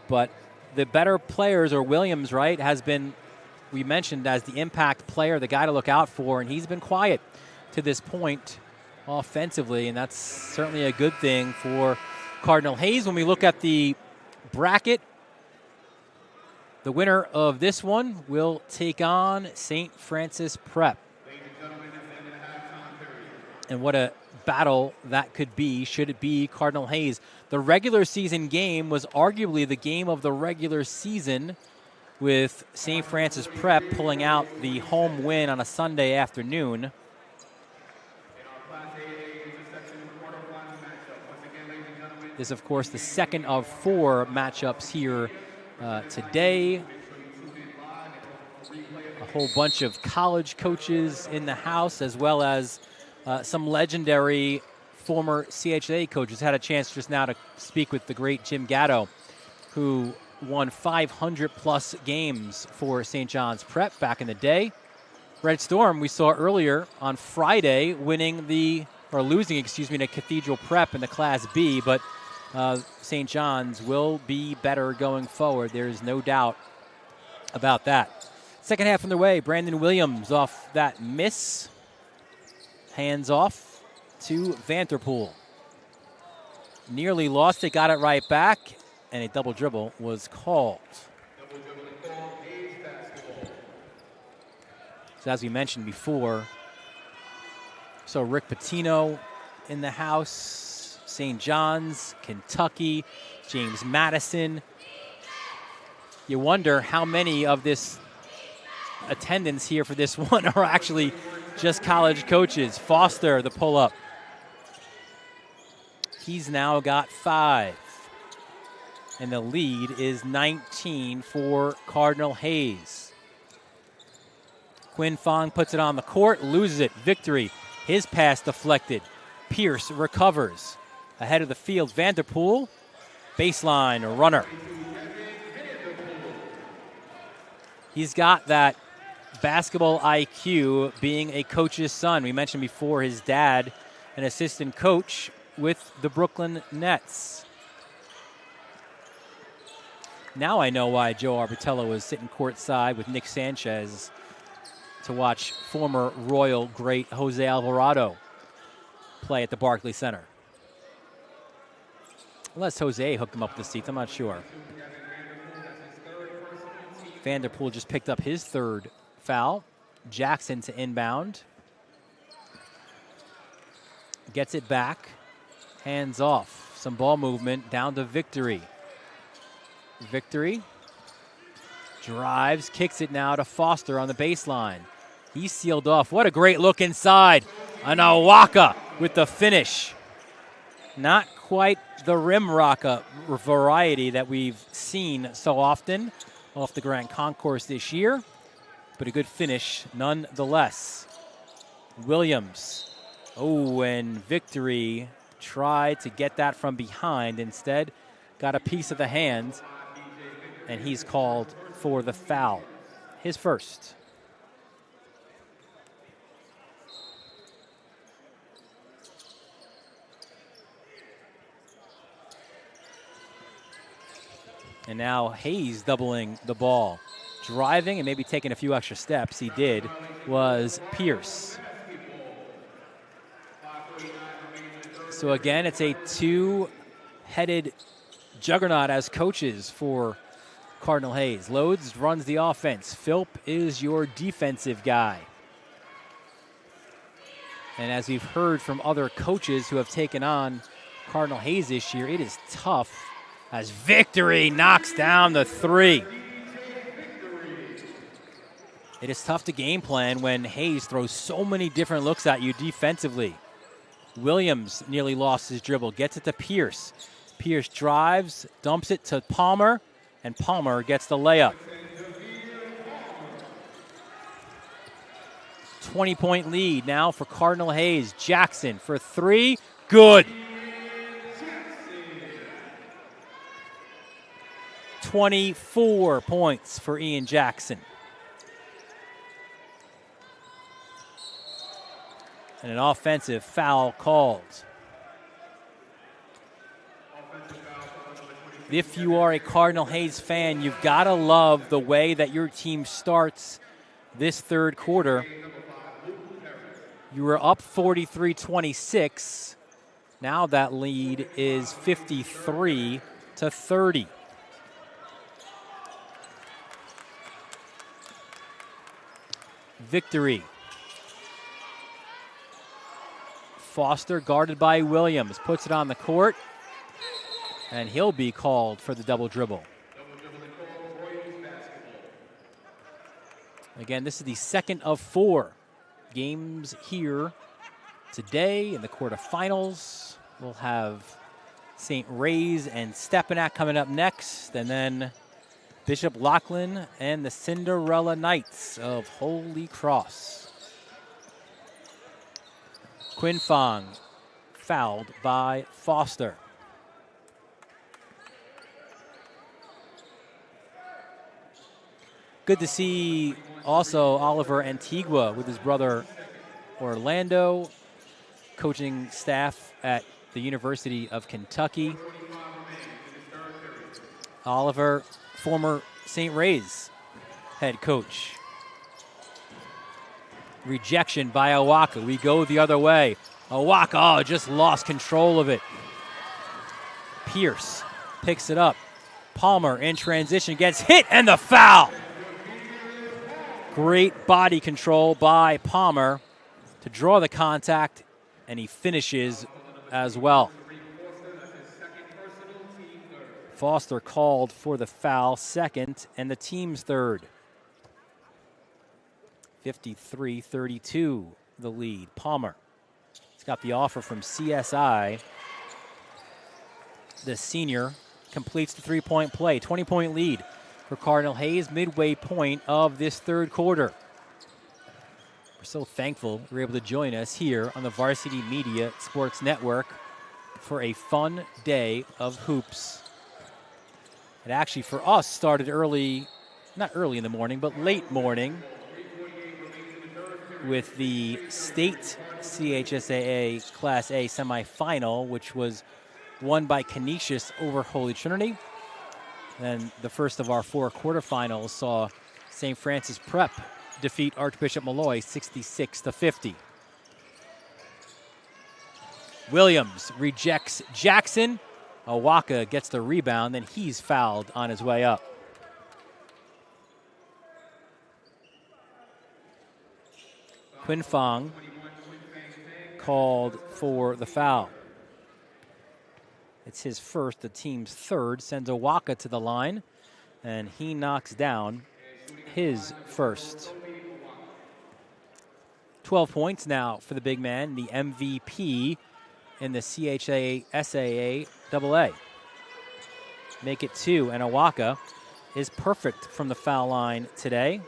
Speaker 2: But the better players, or Williams, right, has been, we mentioned, as the impact player, the guy to look out for, and he's been quiet to this point offensively, and that's certainly a good thing for Cardinal Hayes. When we look at the bracket, the winner of this one will take on St. Francis Prep. And what a battle that could be, should it be Cardinal Hayes. The regular season game was arguably the game of the regular season, with St. Francis Prep pulling out the home win on a Sunday afternoon. This is, of course, the second of 4 matchups here today. A whole bunch of college coaches in the house, as well as some legendary former CHSAA coaches. Had a chance just now to speak with the great Jim Gatto, who won 500-plus games for St. John's Prep back in the day. Red Storm, we saw earlier on Friday, losing to Cathedral Prep in the Class B, but St. John's will be better going forward. There's no doubt about that. Second half underway. Brandon Williams off that miss. Hands off to Vanderpool. Nearly lost it, got it right back, and a double dribble was called. So as we mentioned before, so Rick Pitino in the house, St. John's, Kentucky, James Madison. You wonder how many of this attendance here for this one are actually just college coaches. Foster, the pull-up. He's now got 5. And the lead is 19 for Cardinal Hayes. Quinn Fong puts it on the court, loses it. Victory. His pass deflected. Pierce recovers. Ahead of the field, Vanderpool. Baseline runner. He's got that basketball IQ, being a coach's son. We mentioned before his dad, an assistant coach with the Brooklyn Nets. Now I know why Joe Arbitello was sitting courtside with Nick Sanchez to watch former Royal great Jose Alvarado play at the Barclays Center. Unless Jose hooked him up with the seats, I'm not sure. Vanderpool just picked up his 3rd foul. Jackson to inbound. Gets it back. Hands off. Some ball movement down to Victory. Victory drives, kicks it now to Foster on the baseline. He's sealed off. What a great look inside. An Owaka with the finish. Not quite the rim rocka variety that we've seen so often off the Grand Concourse this year, but a good finish nonetheless. Williams. Oh, and Victory tried to get that from behind. Instead, got a piece of the hand, and he's called for the foul. His first. And now Hayes doubling the ball. Driving and maybe taking a few extra steps, he did, was Pierce. So again, it's a two-headed juggernaut as coaches for Cardinal Hayes. Loads runs the offense. Philp is your defensive guy. And as we've heard from other coaches who have taken on Cardinal Hayes this year, it is tough as Victory knocks down the three. It is tough to game plan when Hayes throws so many different looks at you defensively. Williams nearly lost his dribble, gets it to Pierce. Pierce drives, dumps it to Palmer, and Palmer gets the layup. 20-point lead now for Cardinal Hayes. Jackson for three, good. 24 points for Ian Jackson. And an offensive foul called. If you are a Cardinal Hayes fan, you've got to love the way that your team starts this third quarter. You were up 43-26. Now that lead is 53-30. Victory. Foster guarded by Williams, puts it on the court, and he'll be called for the double dribble. Again, this is the second of 4 games here today in the quarterfinals. We'll have St. Ray's and Stepinac coming up next, and then Bishop Lachlan and the Cinderella Knights of Holy Cross. Quinn Fong fouled by Foster. Good to see also Oliver Antigua with his brother Orlando, coaching staff at the University of Kentucky. Oliver, former St. Ray's head coach. Rejection by Awaka. We go the other way. Awaka, just lost control of it. Pierce picks it up. Palmer in transition gets hit, and the foul. Great body control by Palmer to draw the contact, and he finishes as well. Foster called for the foul, second, and the team's third. 53-32, the lead. Palmer. He's got the offer from CSI. The senior completes the three-point play. 20-point lead for Cardinal Hayes, midway point of this third quarter. We're so thankful you're able to join us here on the Varsity Media Sports Network for a fun day of hoops. It actually, for us, started early, not early in the morning, but late morning, with the state CHSAA Class A semifinal, which was won by Canisius over Holy Trinity. Then the first of our 4 quarterfinals saw St. Francis Prep defeat Archbishop Malloy 66-50. Williams rejects Jackson. Awaka gets the rebound, then he's fouled on his way up. Quinn Fong called for the foul. It's his first, the team's third, sends Awaka to the line, and he knocks down his first. 12 points now for the big man, the MVP in the CHSAA AA. Make it 2, and Awaka is perfect from the foul line today.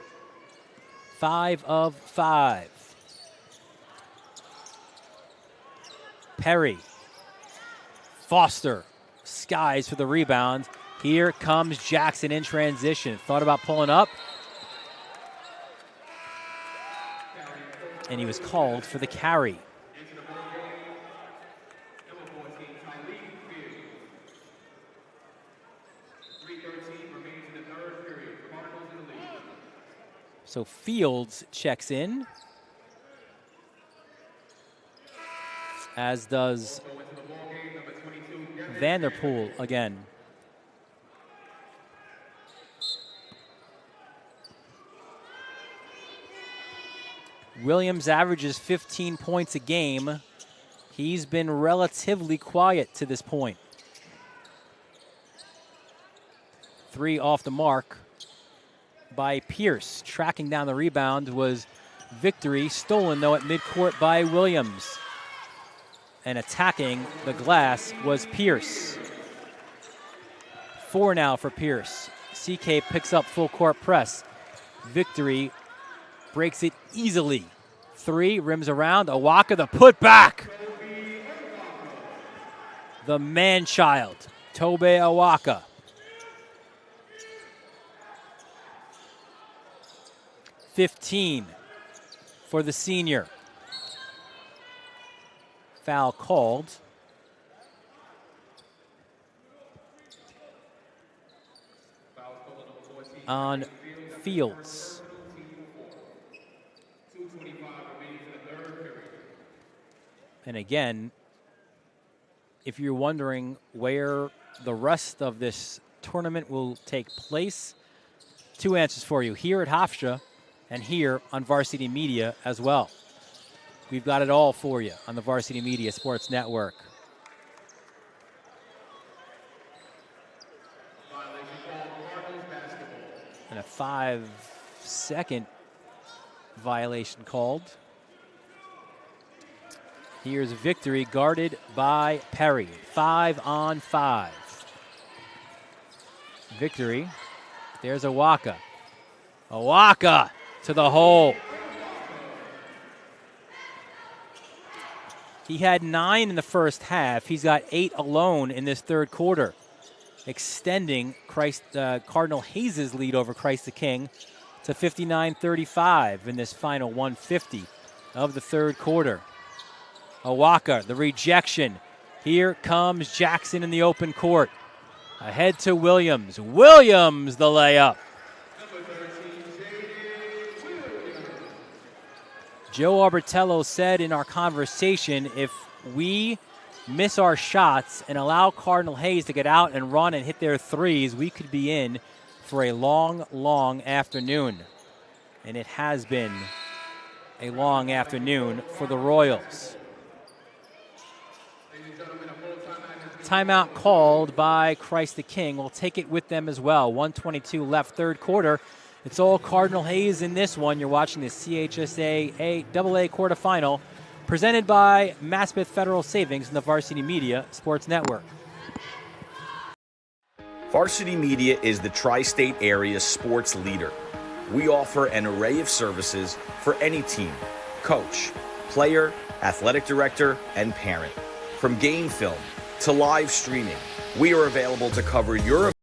Speaker 2: 5 of 5. Perry. Foster. Skies for the rebound. Here comes Jackson in transition. Thought about pulling up. And he was called for the carry. So Fields checks in, as does Vanderpool again. Williams averages 15 points a game. He's been relatively quiet to this point. 3 off the mark by Pierce. Tracking down the rebound was Victory. Stolen, though, at midcourt by Williams. And attacking the glass was Pierce. 4 now for Pierce. CK picks up full court press. Victory breaks it easily. 3, rims around. Awaka, the putback. The man-child, Tobe Awaka. $15 for the senior. Foul called. On Fields. And again, if you're wondering where the rest of this tournament will take place, 2 answers for you. Here at Hofstra and here on Varsity Media as well. We've got it all for you on the Varsity Media Sports Network. And a 5-second violation called. Here's Victory guarded by Perry. 5-on-5. Victory. There's Awaka. Awaka to the hole. He had 9 in the first half. He's got 8 alone in this third quarter, extending Cardinal Hayes' lead over Christ the King to 59-35 in this final 150 of the third quarter. Awaka, the rejection. Here comes Jackson in the open court. Ahead to Williams. Williams, the layup. Joe Arbertello said in our conversation, if we miss our shots and allow Cardinal Hayes to get out and run and hit their threes, we could be in for a long, long afternoon. And it has been a long afternoon for the Royals. Timeout called by Christ the King. We'll take it with them as well. 1:22 left, third quarter. It's all Cardinal Hayes in this one. You're watching the CHSAA AA quarterfinal, presented by Maspeth Federal Savings and the Varsity Media Sports Network.
Speaker 1: Varsity Media is the tri-state area sports leader. We offer an array of services for any team, coach, player, athletic director, and parent. From game film to live streaming, we are available to cover your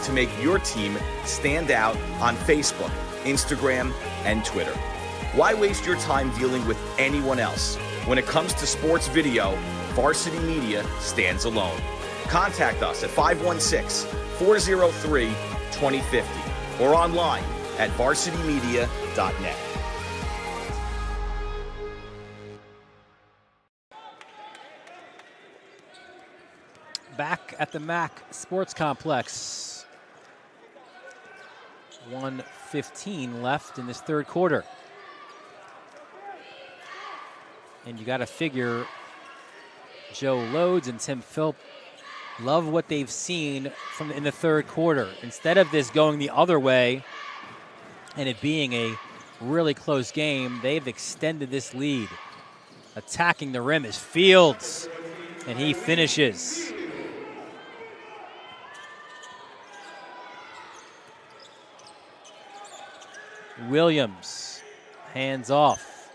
Speaker 1: to make your team stand out on Facebook, Instagram, and Twitter. Why waste your time dealing with anyone else? When it comes to sports video, Varsity Media stands alone. Contact us at 516-403-2050 or online at varsitymedia.net.
Speaker 2: Back at the MAC Sports Complex. 1:15 left in this third quarter. And you got to figure Joe Lodes and Tim Philp love what they've seen in the third quarter. Instead of this going the other way and it being a really close game, they've extended this lead. Attacking the rim is Fields, and he finishes. Williams, hands off.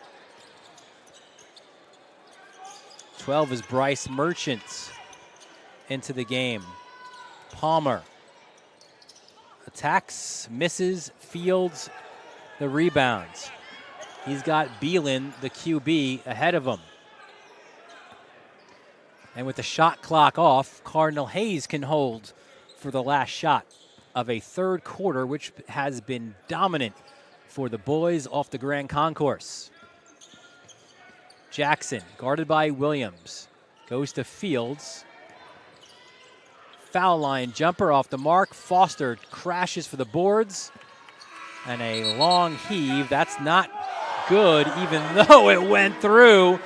Speaker 2: 12 is Bryce Merchant into the game. Palmer attacks, misses, fields the rebounds. He's got Beelan, the QB, ahead of him. And with the shot clock off, Cardinal Hayes can hold for the last shot of a third quarter, which has been dominant for the boys off the Grand Concourse. Jackson, guarded by Williams, goes to Fields. Foul line jumper off the mark. Foster crashes for the boards. And a long heave. That's not good, even though it went through.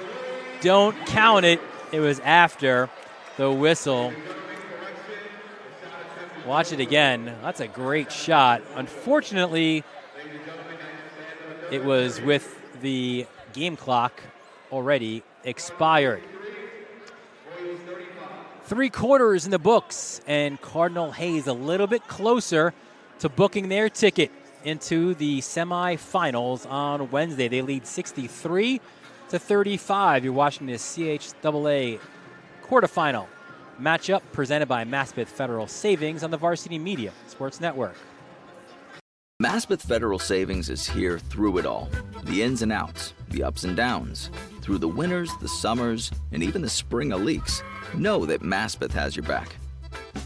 Speaker 2: Don't count it. It was after the whistle. Watch it again. That's a great shot. Unfortunately, it was with the game clock already expired. 3 quarters in the books, and Cardinal Hayes a little bit closer to booking their ticket into the semifinals on Wednesday. They lead 63-35. You're watching the CHSAA quarterfinal matchup presented by Maspeth Federal Savings on the Varsity Media Sports Network.
Speaker 4: Maspeth Federal Savings is here through it all. The ins and outs, the ups and downs. Through the winters, the summers, and even the spring of leaks. Know that Maspeth has your back.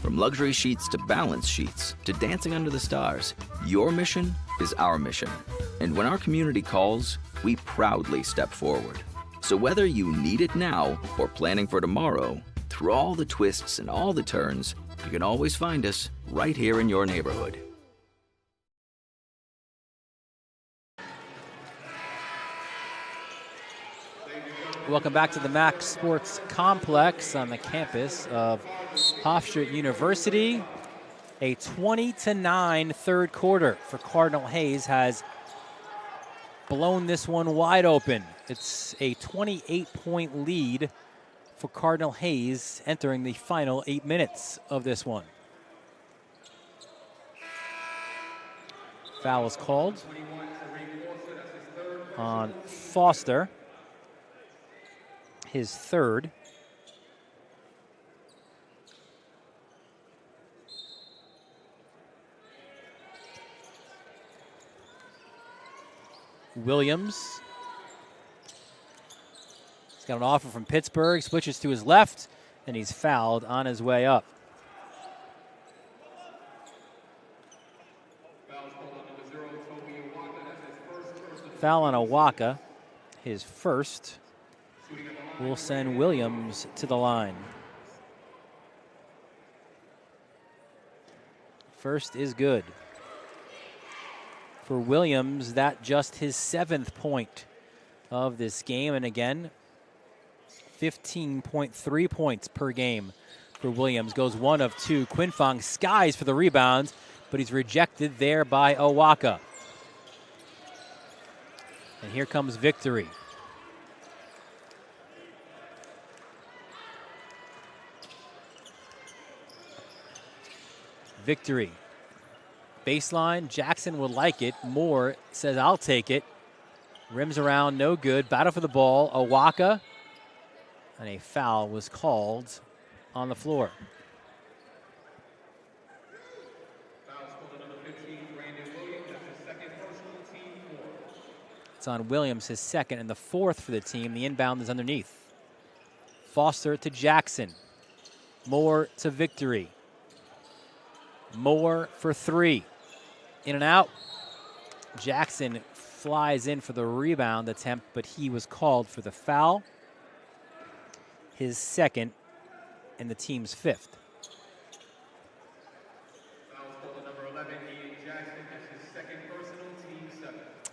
Speaker 4: From luxury sheets to balance sheets to dancing under the stars, your mission is our mission. And when our community calls, we proudly step forward. So whether you need it now or planning for tomorrow, through all the twists and all the turns, you can always find us right here in your neighborhood.
Speaker 2: Welcome back to the Mac Sports Complex on the campus of Hofstra University. A 20-9 third quarter for Cardinal Hayes has blown this one wide open. It's a 28-point lead for Cardinal Hayes entering the final 8 minutes of this one. Foul is called on Foster. His third. Williams. He's got an offer from Pittsburgh, switches to his left, and he's fouled on his way up. Foul on Owaka, his first. Will send Williams to the line. First is good. For Williams, that just his 7th point of this game. And again, 15.3 points per game for Williams. Goes 1 of 2. Quinfong skies for the rebounds, but he's rejected there by Owaka. And here comes Victory. Victory. Baseline, Jackson would like it. Moore says, I'll take it. Rims around, no good. Battle for the ball, Owaka. And a foul was called on the floor. It's on Williams, his second, and the 4th for the team. The inbound is underneath. Foster to Jackson. Moore to Victory. Moore for 3. In and out. Jackson flies in for the rebound attempt, but he was called for the foul. His second and the team's 5th.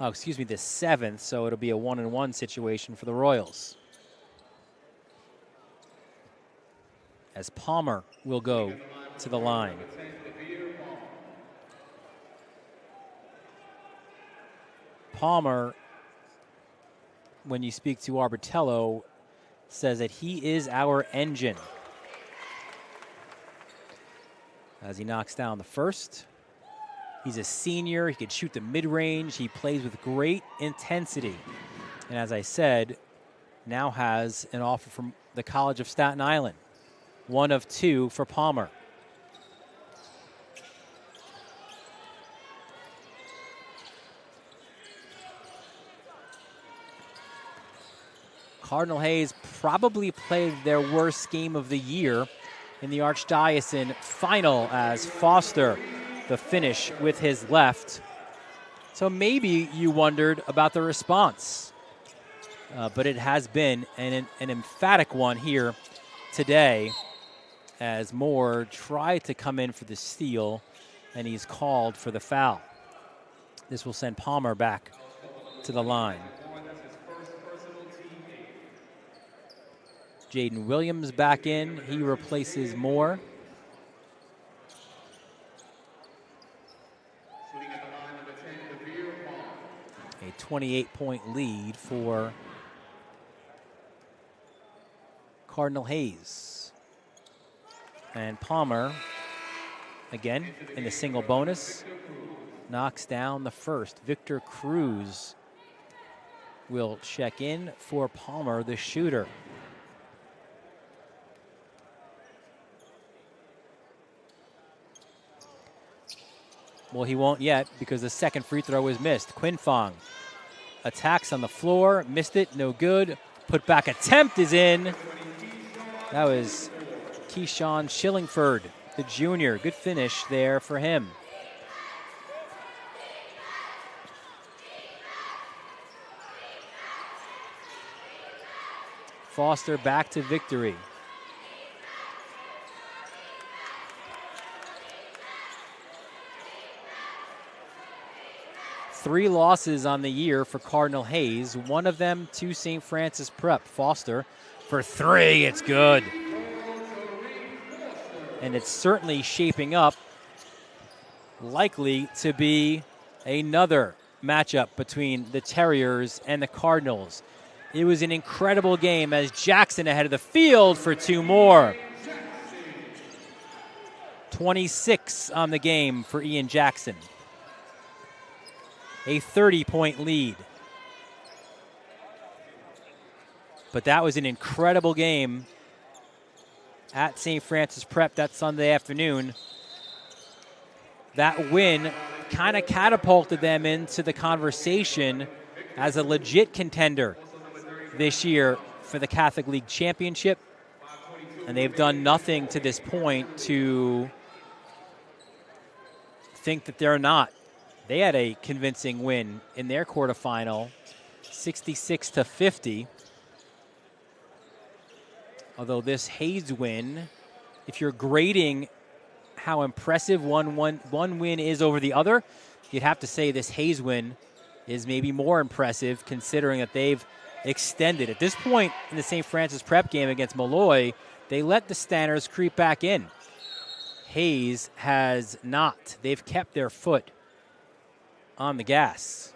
Speaker 2: Oh, excuse me, the 7th, so it'll be a 1-and-1 situation for the Royals. As Palmer will go to the line. Palmer, when you speak to Arbitello, says that he is our engine. As he knocks down the first. He's a senior. He can shoot the mid-range. He plays with great intensity. And as I said, now has an offer from the College of Staten Island. 1 of 2 for Palmer. Cardinal Hayes probably played their worst game of the year in the Archdiocesan final as Foster, the finish with his left. So maybe you wondered about the response, but it has been an emphatic one here today as Moore tried to come in for the steal, and he's called for the foul. This will send Palmer back to the line. Jaden Williams back in. He replaces Moore. A 28-point lead for Cardinal Hayes. And Palmer, again, in the single bonus, knocks down the first. Victor Cruz will check in for Palmer, the shooter. Well, he won't yet because the second free throw was missed. Quinn Fong attacks on the floor, missed it, no good. Put back attempt is in. That was Keyshawn Shillingford, the junior. Good finish there for him. Foster back to Victory. Three losses on the year for Cardinal Hayes. One of them to St. Francis Prep. Foster for 3, it's good. And it's certainly shaping up likely to be another matchup between the Terriers and the Cardinals. It was an incredible game as Jackson ahead of the field for 2 more. 26 on the game for Ian Jackson. A 30-point lead. But that was an incredible game at St. Francis Prep that Sunday afternoon. That win kind of catapulted them into the conversation as a legit contender this year for the Catholic League Championship. And they've done nothing to this point to think that they're not. They had a convincing win in their quarterfinal, 66-50. Although this Hayes win, if you're grading how impressive one win is over the other, you'd have to say this Hayes win is maybe more impressive considering that they've extended. At this point in the St. Francis Prep game against Molloy, they let the Stanners creep back in. Hayes has not. They've kept their foot on the gas.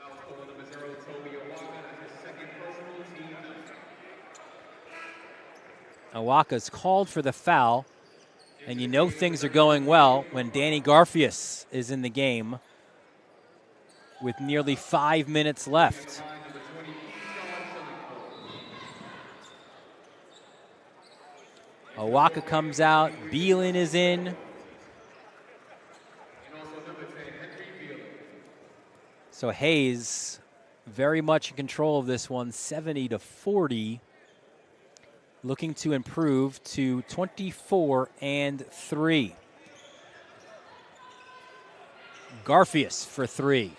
Speaker 2: Awaka's called for the foul, and you know things are going well when Danny Garfias is in the game with nearly 5 minutes left. Awaka comes out, Beelan is in. So Hayes very much in control of this one, 70-40. Looking to improve to 24-3. Garfias for 3.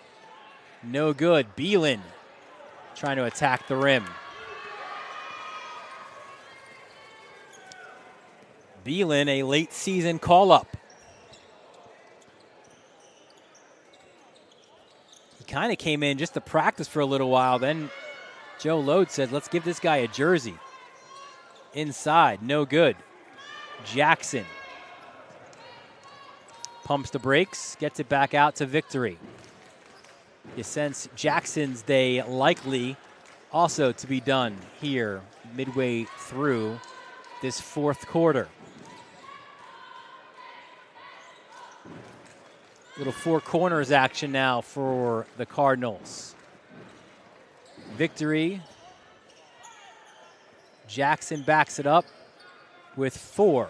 Speaker 2: No good. Beelan trying to attack the rim. Beelan, a late season call-up. Kind of came in just to practice for a little while. Then Joe Lode said, let's give this guy a jersey. Inside, no good. Jackson pumps the brakes, gets it back out to Victory. You sense Jackson's day likely also to be done here midway through this fourth quarter. Little four corners action now for the Cardinals. Victory Jackson backs it up with 4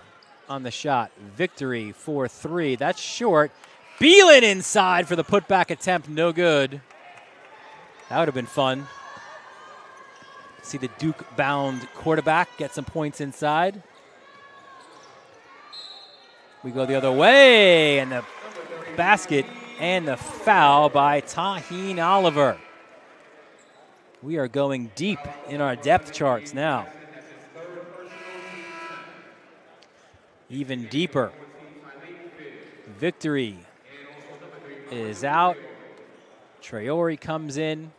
Speaker 2: on the shot. Victory for 3. That's short. Beelan inside for the putback attempt. No good. That would have been fun. See the Duke-bound quarterback get some points inside. We go the other way, and the basket and the foul by Taheen Oliver. We are going deep in our depth charts now. Even deeper. Victory is out. Traore comes in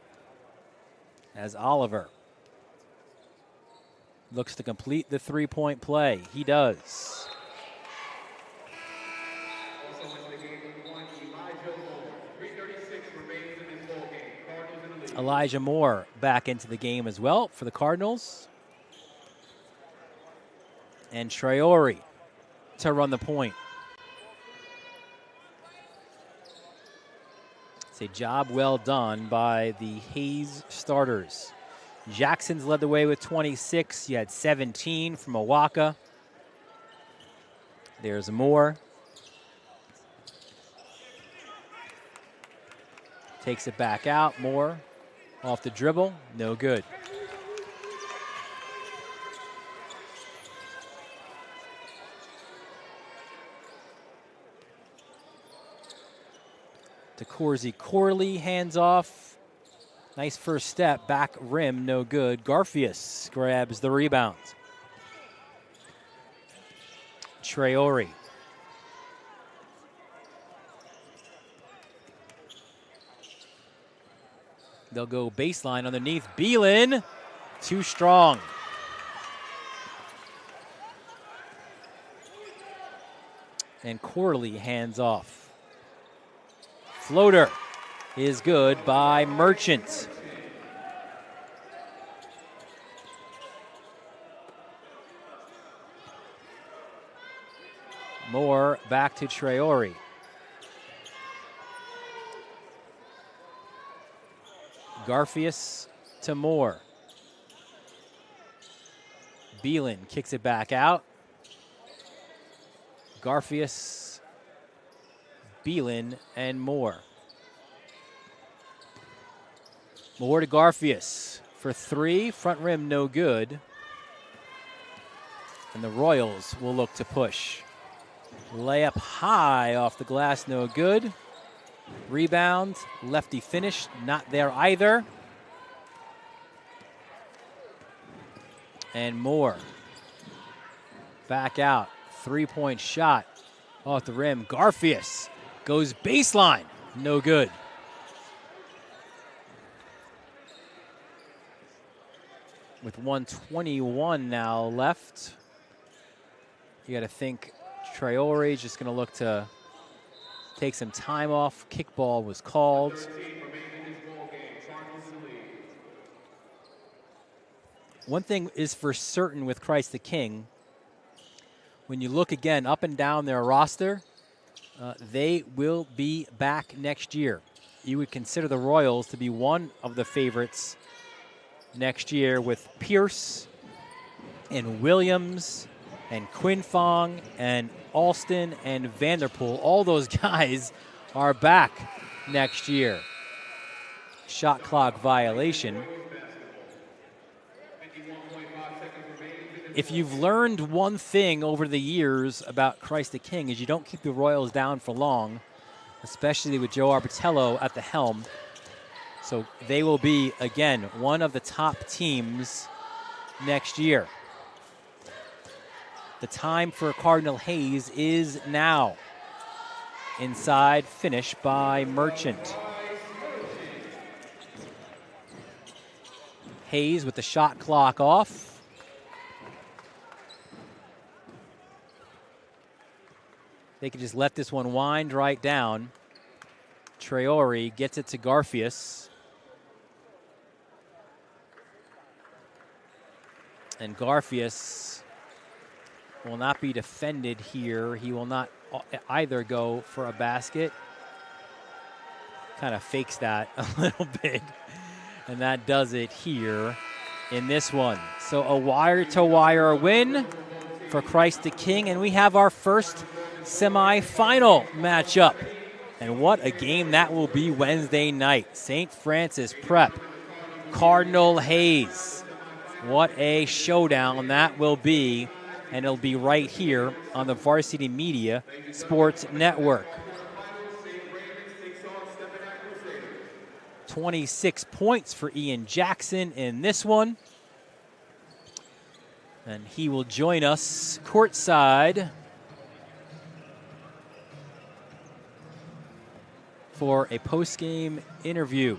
Speaker 2: as Oliver looks to complete the three-point play. He does. Elijah Moore back into the game as well for the Cardinals. And Traore to run the point. It's a job well done by the Hayes starters. Jackson's led the way with 26. You had 17 from Owaka. There's Moore. Takes it back out. Moore off the dribble. No good. DeCourcy Corley hands off. Nice first step, back rim, no good. Garfias grabs the rebound. Traore. They'll go baseline underneath. Beelan, too strong. And Corley hands off. Floater is good by Merchant. Moore back to Traore. Garfias to Moore. Beelan kicks it back out. Garfias, Beelan, and Moore. Moore to Garfias for 3. Front rim, no good. And the Royals will look to push. Layup high off the glass, no good. Rebound, lefty finish, not there either. And Moore back out. 3-point shot off the rim. Garfias goes baseline, no good. With 1:21 now left, you got to think Traore is just going to look to take some time off. Kickball was called. One thing is for certain with Christ the King, when you look again up and down their roster, they will be back next year. You would consider the Royals to be one of the favorites next year with Pierce and Williams and Quinfong and Alston and Vanderpool. All those guys are back next year. Shot clock violation. If you've learned one thing over the years about Christ the King is you don't keep the Royals down for long, especially with Joe Arbitello at the helm. So they will be, again, one of the top teams next year. The time for Cardinal Hayes is now. Inside finish by Merchant. Hayes with the shot clock off. They can just let this one wind right down. Traore gets it to Garfias. And Garfias will not be defended here. He will not either go for a basket. Kind of fakes that a little bit. And that does it here. in this one. So a wire-to-wire win for Christ the King, and we have our first semifinal matchup. And what a game that will be Wednesday night. St. Francis Prep, Cardinal Hayes. What a showdown that will be, and it'll be right here on the Varsity Media Sports Network. 26 points for Ian Jackson in this one. And he will join us courtside for a post-game interview.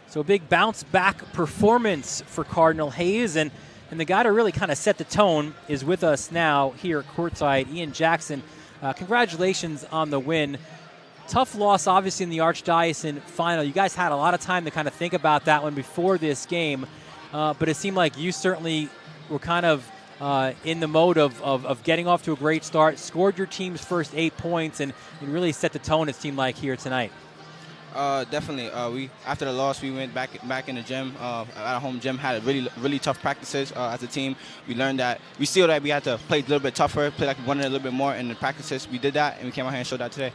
Speaker 2: So a big bounce-back performance for Cardinal Hayes, and the guy to really kind of set the tone is with us now here at courtside, Ian Jackson. Congratulations on the win. Tough loss, obviously, in the Archdiocese final. You guys had a lot of time to kind of think about that one before this game, but it seemed like you certainly were kind of in the mode of getting off to a great start, scored your team's first 8 points, and really set the tone, it seemed like, here tonight.
Speaker 7: Definitely. We after the loss, we went back in the gym. At our home gym, had really tough practices as a team. We learned that we had to play a little bit tougher, play like we wanted a little bit more in the practices. We did that, and we came out here and showed that today.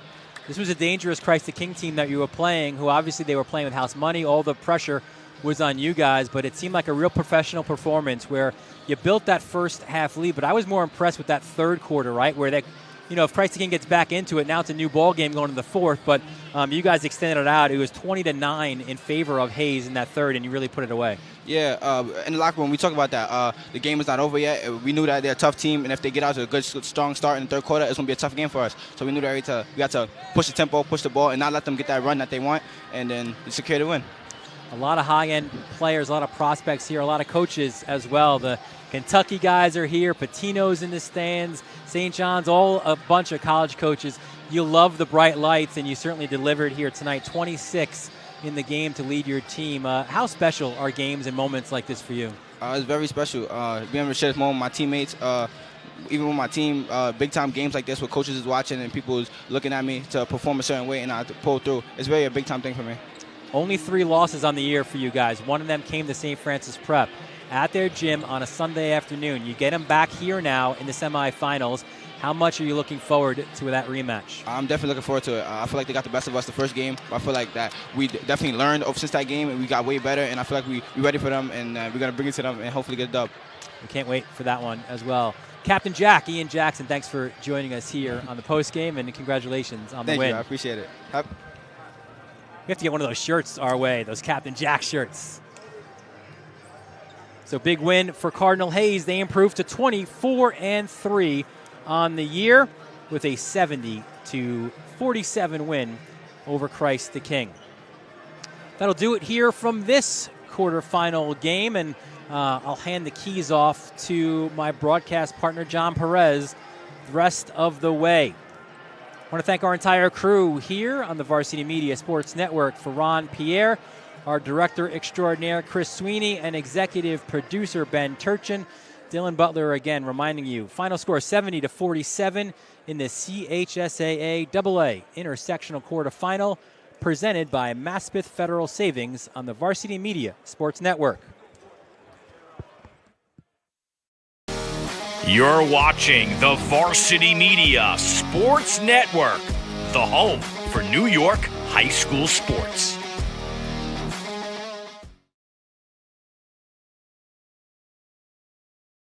Speaker 2: This was a dangerous Christ the King team that you were playing, who obviously they were playing with house money. All the pressure was on you guys, but it seemed like a real professional performance where you built that first half lead. But I was more impressed with that third quarter, right, where they, if Christ the King gets back into it, now it's a new ball game going to the fourth. But you guys extended it out. It was 20-9 in favor of Hayes in that third, and you really put it away.
Speaker 7: Yeah, in the locker room, we talk about that. The game is not over yet. We knew that they're a tough team, and if they get out to a good, strong start in the third quarter, it's going to be a tough game for us. So we knew that we got to push the tempo, push the ball, and not let them get that run that they want, and then secure the win.
Speaker 2: A lot of high-end players, a lot of prospects here, a lot of coaches as well. The Kentucky guys are here, Patino's in the stands, St. John's, all a bunch of college coaches. You love the bright lights, and you certainly delivered here tonight. 26 in the game to lead your team. How special are games and moments like this for you?
Speaker 7: It's very special. Being able to share this moment with my teammates, even with my team, big-time games like this where coaches is watching and people is looking at me to perform a certain way and I have to pull through. It's really a big-time thing for me.
Speaker 2: Only 3 losses on the year for you guys. One of them came to St. Francis Prep at their gym on a Sunday afternoon. You get them back here now in the semifinals. How much are you looking forward to that rematch?
Speaker 7: I'm definitely looking forward to it. I feel like they got the best of us the first game. I feel like that we definitely learned since that game, and we got way better, and I feel like we're ready for them, and we're going to bring it to them and hopefully get a dub.
Speaker 2: We can't wait for that one as well. Captain Jack, Ian Jackson, thanks for joining us here on the postgame, and congratulations on the win.
Speaker 7: Thank you. I appreciate it.
Speaker 2: We have to get one of those shirts our way, those Captain Jack shirts. So big win for Cardinal Hayes. They improved to 24-3 on the year with a 70-47 win over Christ the King. That'll do it here from this quarterfinal game, and I'll hand the keys off to my broadcast partner, John Perez, the rest of the way. I want to thank our entire crew here on the Varsity Media Sports Network. For Ron Pierre, our director extraordinaire, Chris Sweeney, and executive producer, Ben Turchin. Dylan Butler again reminding you, final score 70-47 in the CHSAA AA intersectional quarterfinal, presented by Maspeth Federal Savings on the Varsity Media Sports Network.
Speaker 6: You're watching the Varsity Media Sports Network, the home for New York high school sports.